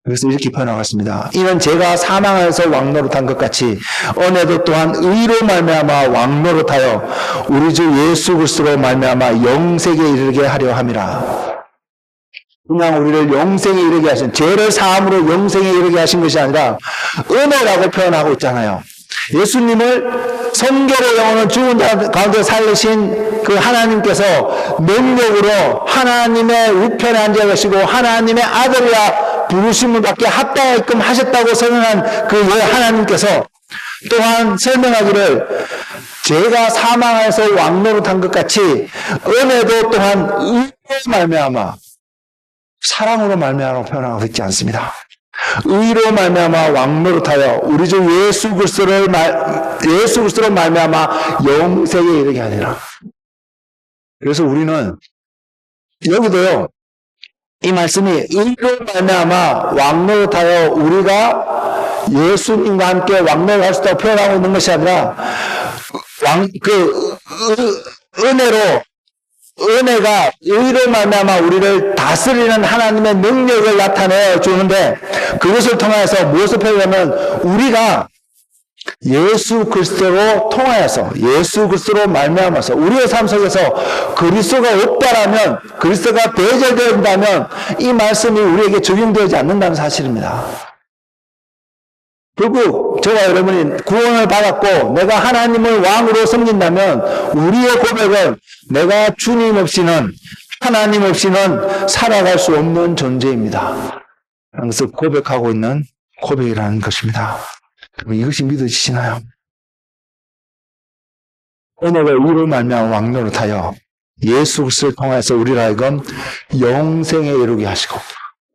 그래서 이렇게 표현하겠습니다. 이는 제가 사망하여서 왕노릇한 것 같이 은혜도 또한 의로 말미암아 왕노릇하여 우리 주 예수 그리스도로 말미암아 영생에 이르게 하려 함이라. 그냥 우리를 영생에 이르게 하신, 죄를 사함으로 영생에 이르게 하신 것이 아니라 은혜라고 표현하고 있잖아요. 예수님을 성결의 영혼을 죽은 자 가운데 살리신 그 하나님께서 능력으로 하나님의 우편에 앉아 계시고 하나님의 아들이라 부르심을 받게 합당하게끔 하셨다고 선언한 그 하나님께서 또한 설명하기를, 제가 사망하여서 왕노릇한 것 같이 은혜도 또한 의로 말미암아 사랑으로 말미암아 표현하고 있지 않습니다. 의로 말미암아 왕노릇하여 우리 주 예수 그리스도로 말미암아 영생에 이르게 하리라. 그래서 우리는 여기도요, 이 말씀이 의로 말미암아 왕노릇하여 우리가 예수님과 함께 왕노릇할 수 있다고 표현하고 있는 것이 아니라 은혜가 의로 말미암아 우리를 다스리는 하나님의 능력을 나타내 주는데, 그것을 통해서 무엇을 표현하면 우리가 예수 그리스도로 통하여서 예수 그리스도로 말미암아서 우리의 삶 속에서 그리스도가 없다라면, 그리스도가 배제된다면 이 말씀이 우리에게 적용되지 않는다는 사실입니다. 결국 저와 여러분이 구원을 받았고 내가 하나님을 왕으로 섬긴다면 우리의 고백은 내가 주님 없이는, 하나님 없이는 살아갈 수 없는 존재입니다. 그래서 고백하고 있는 고백이라는 것입니다. 이것이 믿어지시나요? 은혜가 의로 말미암아 왕노릇하여 예수 그리스도를 통해서 우리를 하여금 영생에 이르게 하시고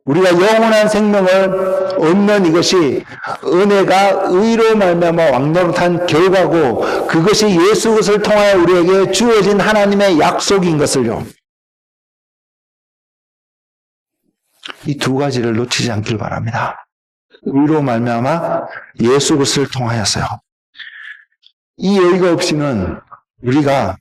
우리가 영원한 생명을 얻는 이것이 은혜가 의로 말미암아 왕노릇한 결과고, 그것이 예수 그리스도를 통하여 우리에게 주어진 하나님의 약속인 것을요, 이 두 가지를 놓치지 않길 바랍니다. 의로 말미암아 예수 그리스도를 통하여서요. 이 의가 없이는 우리가,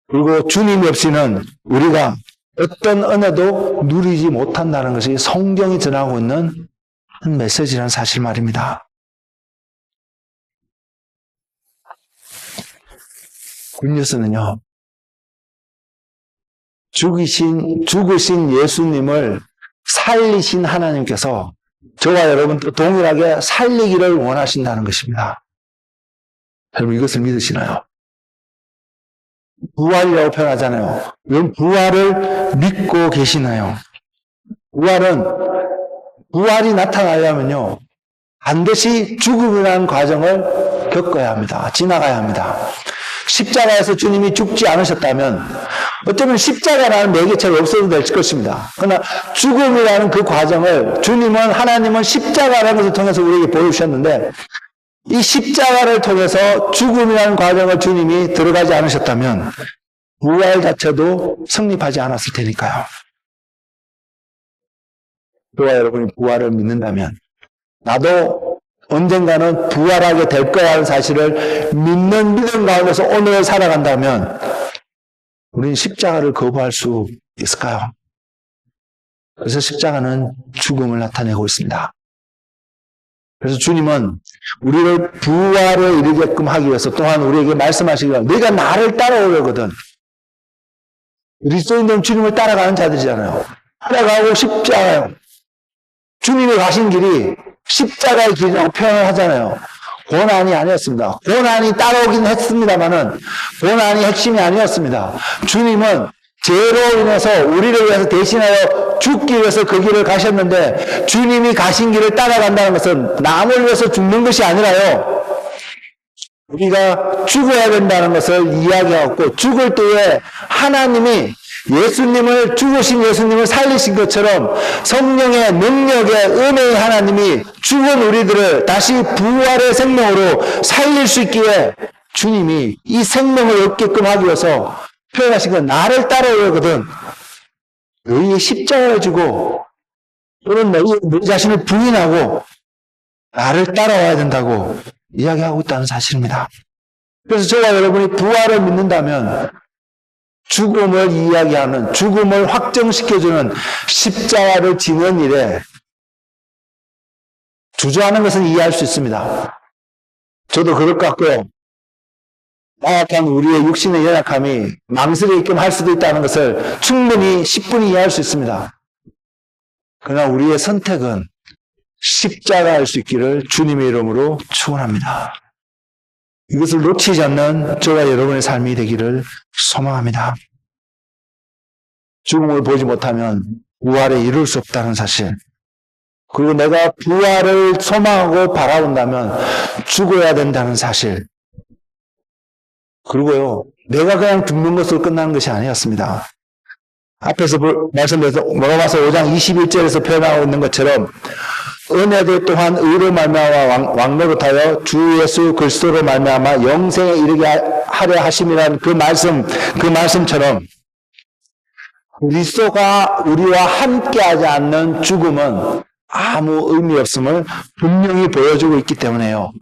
그리고 주님이 없이는 우리가 어떤 은혜도 누리지 못한다는 것이 성경이 전하고 있는 한 메시지라는 사실 말입니다. 굿뉴스는요, 죽으신 예수님을 살리신 하나님께서 저와 여러분도 동일하게 살리기를 원하신다는 것입니다. 여러분 이것을 믿으시나요? 부활이라고 표현하잖아요. 여러분 부활을 믿고 계시나요? 부활이 나타나려면요, 반드시 죽음이라는 과정을 겪어야 합니다. 지나가야 합니다. 십자가에서 주님이 죽지 않으셨다면 어쩌면 십자가라는 매개체가 없어도 될 것입니다. 그러나 죽음이라는 그 과정을 하나님은 십자가라는 것을 통해서 우리에게 보여주셨는데, 이 십자가를 통해서 죽음이라는 과정을 주님이 들어가지 않으셨다면 부활 자체도 성립하지 않았을 테니까요. 저와 여러분이 부활을 믿는다면 나도 언젠가는 부활하게 될 거야 하는 사실을 믿는 믿음 가운데서 오늘을 살아간다면 우리는 십자가를 거부할 수 있을까요? 그래서 십자가는 죽음을 나타내고 있습니다. 그래서 주님은 우리를 부활에 이르게끔 하기 위해서 또한 우리에게 말씀하시기를, 너희가 나를 따라오려거든. 그리스도인들은 주님을 따라가는 자들이잖아요. 따라가고 십자가요. 주님이 가신 길이 십자가의 길이라고 표현을 하잖아요. 고난이 아니었습니다. 고난이 따라오긴 했습니다만은 고난이 핵심이 아니었습니다. 주님은 죄로 인해서 우리를 위해서 대신하여 죽기 위해서 그 길을 가셨는데, 주님이 가신 길을 따라간다는 것은 남을 위해서 죽는 것이 아니라요, 우리가 죽어야 된다는 것을 이야기하고, 죽을 때에 하나님이 죽으신 예수님을 살리신 것처럼 성령의 능력의 은혜의 하나님이 죽은 우리들을 다시 부활의 생명으로 살릴 수 있기에 주님이 이 생명을 얻게끔 하기 위해서 표현하신 건 나를 따라오거든. 너희의 십자가를 지고 또는 너희 자신을 부인하고 나를 따라와야 된다고 이야기하고 있다는 사실입니다. 그래서 저와 여러분이 부활을 믿는다면 죽음을 이야기하는, 죽음을 확정시켜주는 십자가를 지는 일에 주저하는 것은 이해할 수 있습니다. 저도 그럴 것 같고요. 나약한 우리의 육신의 연약함이 망설이게끔 할 수도 있다는 것을 충분히 10분이 이해할 수 있습니다. 그러나 우리의 선택은 십자가일 수 있기를 주님의 이름으로 축원합니다. 이것을 놓치지 않는 저와 여러분의 삶이 되기를 소망합니다. 죽음을 보지 못하면 부활에 이룰 수 없다는 사실, 그리고 내가 부활을 소망하고 바라본다면 죽어야 된다는 사실, 그리고요, 내가 그냥 죽는 것으로 끝나는 것이 아니었습니다. 앞에서 말씀드려서 로마서 5장 21절에서 표현하고 있는 것처럼 은혜도 또한 의로 말미암아 왕노릇하여 주 예수 그리스도로 말미암아 영생에 이르게 하려 하심이라는 그 말씀처럼 그리스도가 우리와 함께하지 않는 죽음은 아무 의미 없음을 분명히 보여주고 있기 때문에요.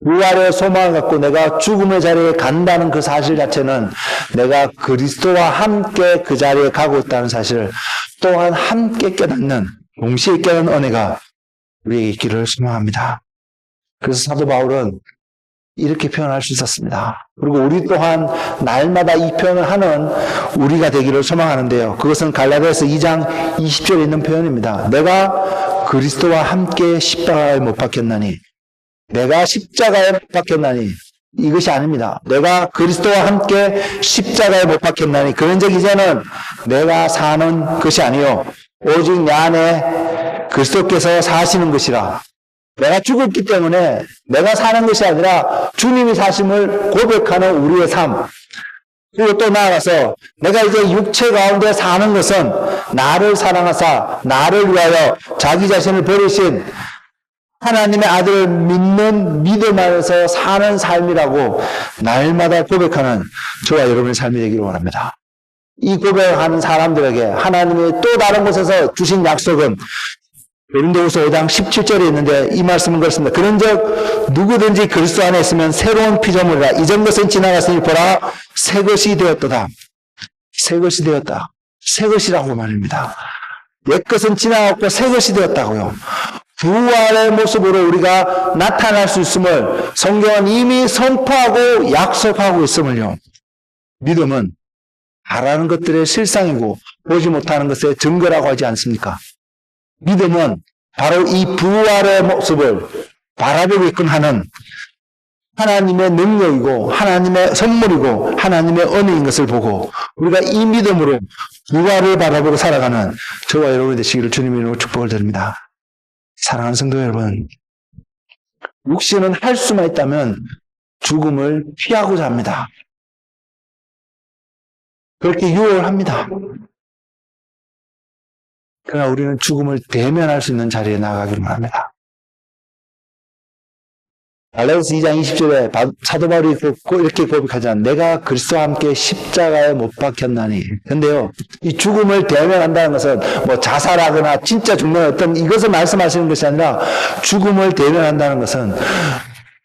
부활의 소망을 갖고 내가 죽음의 자리에 간다는 그 사실 자체는 내가 그리스도와 함께 그 자리에 가고 있다는 사실을 또한 함께 깨닫는, 동시에 깨닫는 은혜가 우리에게 있기를 소망합니다. 그래서 사도 바울은 이렇게 표현할 수 있었습니다. 그리고 우리 또한 날마다 이 표현을 하는 우리가 되기를 소망하는데요. 그것은 갈라디아서 2장 20절에 있는 표현입니다. 내가 그리스도와 함께 십자가에 못 박혔나니, 내가 십자가에 못 박혔나니, 이것이 아닙니다. 내가 그리스도와 함께 십자가에 못 박혔나니, 그런 적 이제는 내가 사는 것이 아니요 오직 내 안에 그리스도께서 사시는 것이라. 내가 죽었기 때문에 내가 사는 것이 아니라 주님이 사심을 고백하는 우리의 삶. 그리고 또 나아가서 내가 이제 육체 가운데 사는 것은 나를 사랑하사 나를 위하여 자기 자신을 버리신 하나님의 아들을 믿는 믿음 안에서 사는 삶이라고 날마다 고백하는 저와 여러분의 삶이 되기를 원합니다. 이 고백하는 사람들에게 하나님이 또 다른 곳에서 주신 약속은 고린도후서 5장 17절에 있는데 이 말씀은 그렇습니다. 그런즉 누구든지 그리스도 안에 있으면 새로운 피조물이라. 이전 것은 지나갔으니 보라 새 것이 되었도다. 새 것이 되었다. 새 것이라고 말입니다. 옛 것은 지나갔고 새 것이 되었다고요. 부활의 모습으로 우리가 나타날 수 있음을 성경은 이미 선포하고 약속하고 있음을요. 믿음은 바라는 것들의 실상이고 보지 못하는 것의 증거라고 하지 않습니까? 믿음은 바로 이 부활의 모습을 바라보게끔 하는 하나님의 능력이고 하나님의 선물이고 하나님의 은혜인 것을 보고 우리가 이 믿음으로 부활을 바라보고 살아가는 저와 여러분이 되시기를 주님의 이름으로 축복을 드립니다. 사랑하는 성도 여러분, 육신은 할 수만 있다면 죽음을 피하고자 합니다. 그렇게 유혹을 합니다. 그러나 우리는 죽음을 대면할 수 있는 자리에 나아가기를 바랍니다. 갈라디아서 2장 20절에 사도 바울이 이렇게 고백하잖아요. 내가 그리스도와 함께 십자가에 못 박혔나니. 근데요, 이 죽음을 대면한다는 것은 뭐 자살하거나 진짜 죽는 어떤 이것을 말씀하시는 것이 아니라 죽음을 대면한다는 것은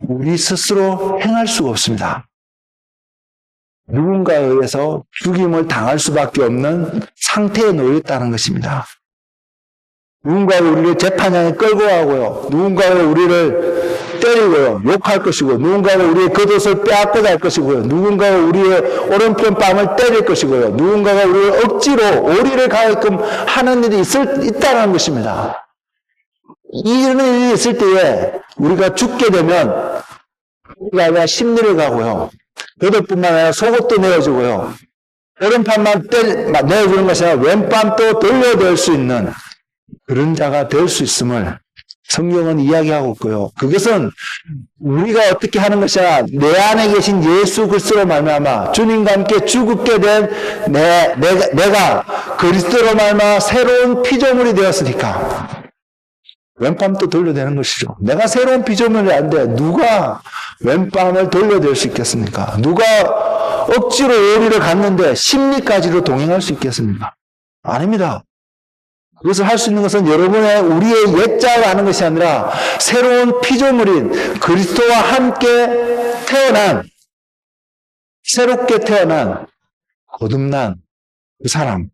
우리 스스로 행할 수가 없습니다. 누군가에 의해서 죽임을 당할 수밖에 없는 상태에 놓여 있다는 것입니다. 누군가가 우리를 재판장에 끌고 가고요. 누군가가 우리를 때리고요. 욕할 것이고, 누군가가 우리의 겉옷을 빼앗고자 할 것이고요. 누군가가 우리의 오른편 뺨을 때릴 것이고요. 누군가가 우리를 억지로 오리를 가게끔 하는 일이 있다는 것입니다. 이런 일이 있을 때에 우리가 죽게 되면 우리가 아니라 심리를 가고요. 겉옷뿐만 아니라 속옷도 내어주고요. 오른편만 내어주는 것이 아니라 왼뺨도 돌려댈 수 있는 그런 자가 될 수 있음을 성경은 이야기하고 있고요. 그것은 우리가 어떻게 하는 것이 아니라 내 안에 계신 예수 그리스도로 말미암아 주님과 함께 죽게 된 내가 그리스도로 말미암아 새로운 피조물이 되었으니까 왼뺨도 돌려대는 것이죠. 내가 새로운 피조물이 안 돼. 누가 왼뺨을 돌려댈 수 있겠습니까? 누가 억지로 오리를 갔는데 심리까지도 동행할 수 있겠습니까? 아닙니다. 그것을 할 수 있는 것은 우리의 옛자가 하는 것이 아니라 새로운 피조물인 그리스도와 함께 태어난, 새롭게 태어난, 거듭난 그 사람,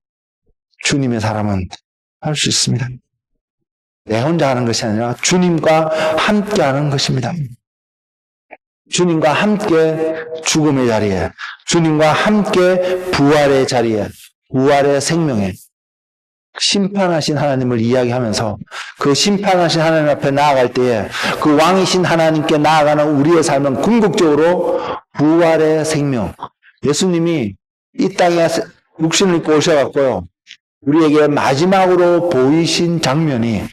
주님의 사람은 할 수 있습니다. 내 혼자 하는 것이 아니라 주님과 함께 하는 것입니다. 주님과 함께 죽음의 자리에, 주님과 함께 부활의 자리에, 부활의 생명에 심판하신 하나님을 이야기하면서 그 심판하신 하나님 앞에 나아갈 때에 그 왕이신 하나님께 나아가는 우리의 삶은 궁극적으로 부활의 생명. 예수님이 이 땅에 육신을 입고 오셔갖고요. 우리에게 마지막으로 보이신 장면이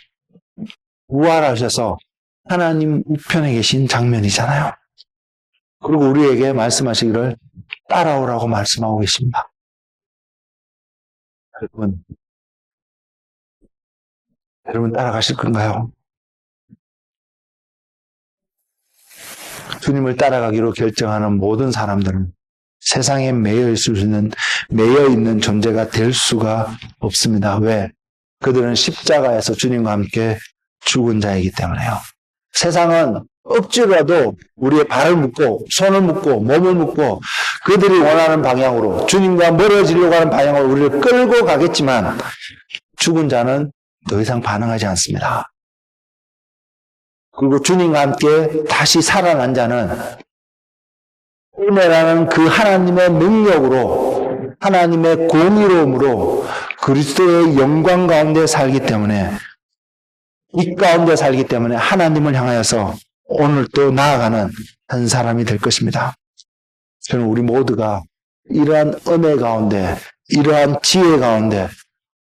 부활하셔서 하나님 우편에 계신 장면이잖아요. 그리고 우리에게 말씀하시기를 따라오라고 말씀하고 계십니다. 여러분 따라가실 건가요? 주님을 따라가기로 결정하는 모든 사람들은 세상에 매여 있는 존재가 될 수가 없습니다. 왜? 그들은 십자가에서 주님과 함께 죽은 자이기 때문에요. 세상은 억지로라도 우리의 발을 묶고 손을 묶고 몸을 묶고 그들이 원하는 방향으로 주님과 멀어지려고 하는 방향으로 우리를 끌고 가겠지만 죽은 자는 더 이상 반응하지 않습니다. 그리고 주님과 함께 다시 살아난 자는 은혜라는 그 하나님의 능력으로 하나님의 공의로움으로 그리스도의 영광 가운데 살기 때문에 이 가운데 살기 때문에 하나님을 향하여서 오늘 또 나아가는 한 사람이 될 것입니다. 저는 우리 모두가 이러한 은혜 가운데 이러한 지혜 가운데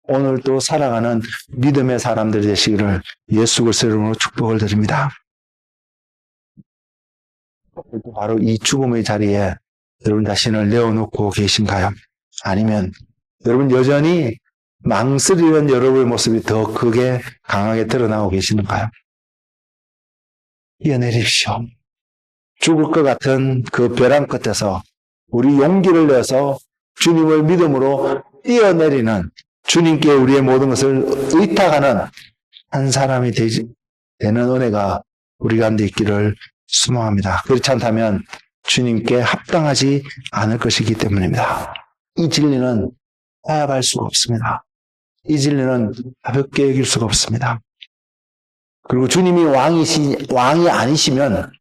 오늘 또 살아가는 믿음의 사람들이 되시기를 예수 그리스도 이름으로 축복을 드립니다. 바로 이 죽음의 자리에 여러분 자신을 내어놓고 계신가요? 아니면 여러분 여전히 망설이는 여러분의 모습이 더 크게 강하게 드러나고 계시는가요? 뛰어내립시오. 죽을 것 같은 그 벼랑 끝에서 우리 용기를 내서 주님을 믿음으로 뛰어내리는 주님께 우리의 모든 것을 의탁하는 한 사람이 되는 은혜가 우리 가운데 있기를 소망합니다. 그렇지 않다면 주님께 합당하지 않을 것이기 때문입니다. 이 진리는 타협할 수가 없습니다. 이 진리는 가볍게 여길 수가 없습니다. 그리고 주님이 왕이 아니시면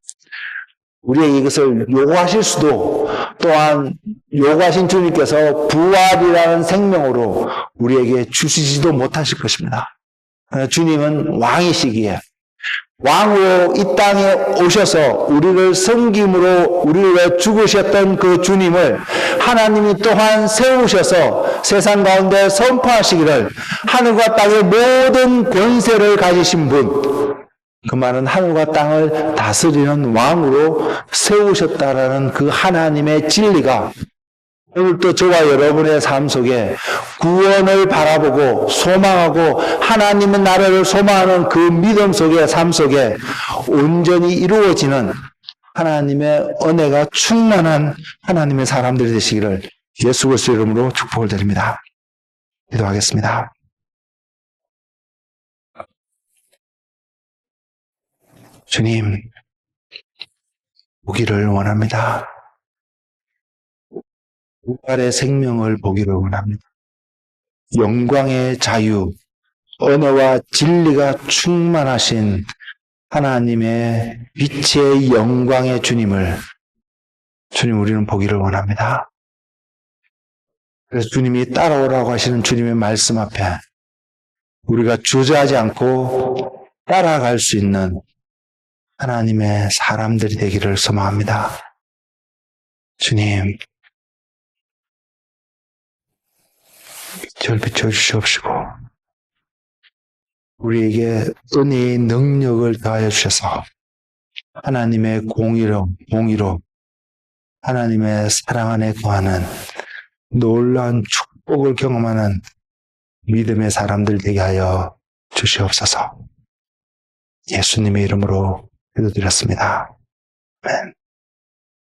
우리에게 이것을 요구하실 수도 또한 요구하신 주님께서 부활이라는 생명으로 우리에게 주시지도 못하실 것입니다. 주님은 왕이시기에 왕으로 이 땅에 오셔서 우리를 섬김으로 우리를 위해 죽으셨던 그 주님을 하나님이 또한 세우셔서 세상 가운데 선포하시기를 하늘과 땅의 모든 권세를 가지신 분, 그 말은 하늘과 땅을 다스리는 왕으로 세우셨다라는 그 하나님의 진리가 오늘 또 저와 여러분의 삶 속에 구원을 바라보고 소망하고 하나님의 나라를 소망하는 그 믿음 속에 삶 속에 온전히 이루어지는 하나님의 은혜가 충만한 하나님의 사람들이 되시기를 예수 그리스도 이름으로 축복을 드립니다. 기도하겠습니다. 주님, 보기를 원합니다. 부활의 생명을 보기를 원합니다. 영광의 자유, 언어와 진리가 충만하신 하나님의 빛의 영광의 주님을 주님 우리는 보기를 원합니다. 그래서 주님이 따라오라고 하시는 주님의 말씀 앞에 우리가 주저하지 않고 따라갈 수 있는 하나님의 사람들이 되기를 소망합니다. 주님, 빛을 비춰주시옵시고 우리에게 은혜의 능력을 더하여 주셔서 하나님의 공의로 하나님의 사랑 안에 거하는 놀라운 축복을 경험하는 믿음의 사람들 되게 하여 주시옵소서. 예수님의 이름으로 기도드렸습니다. 아멘.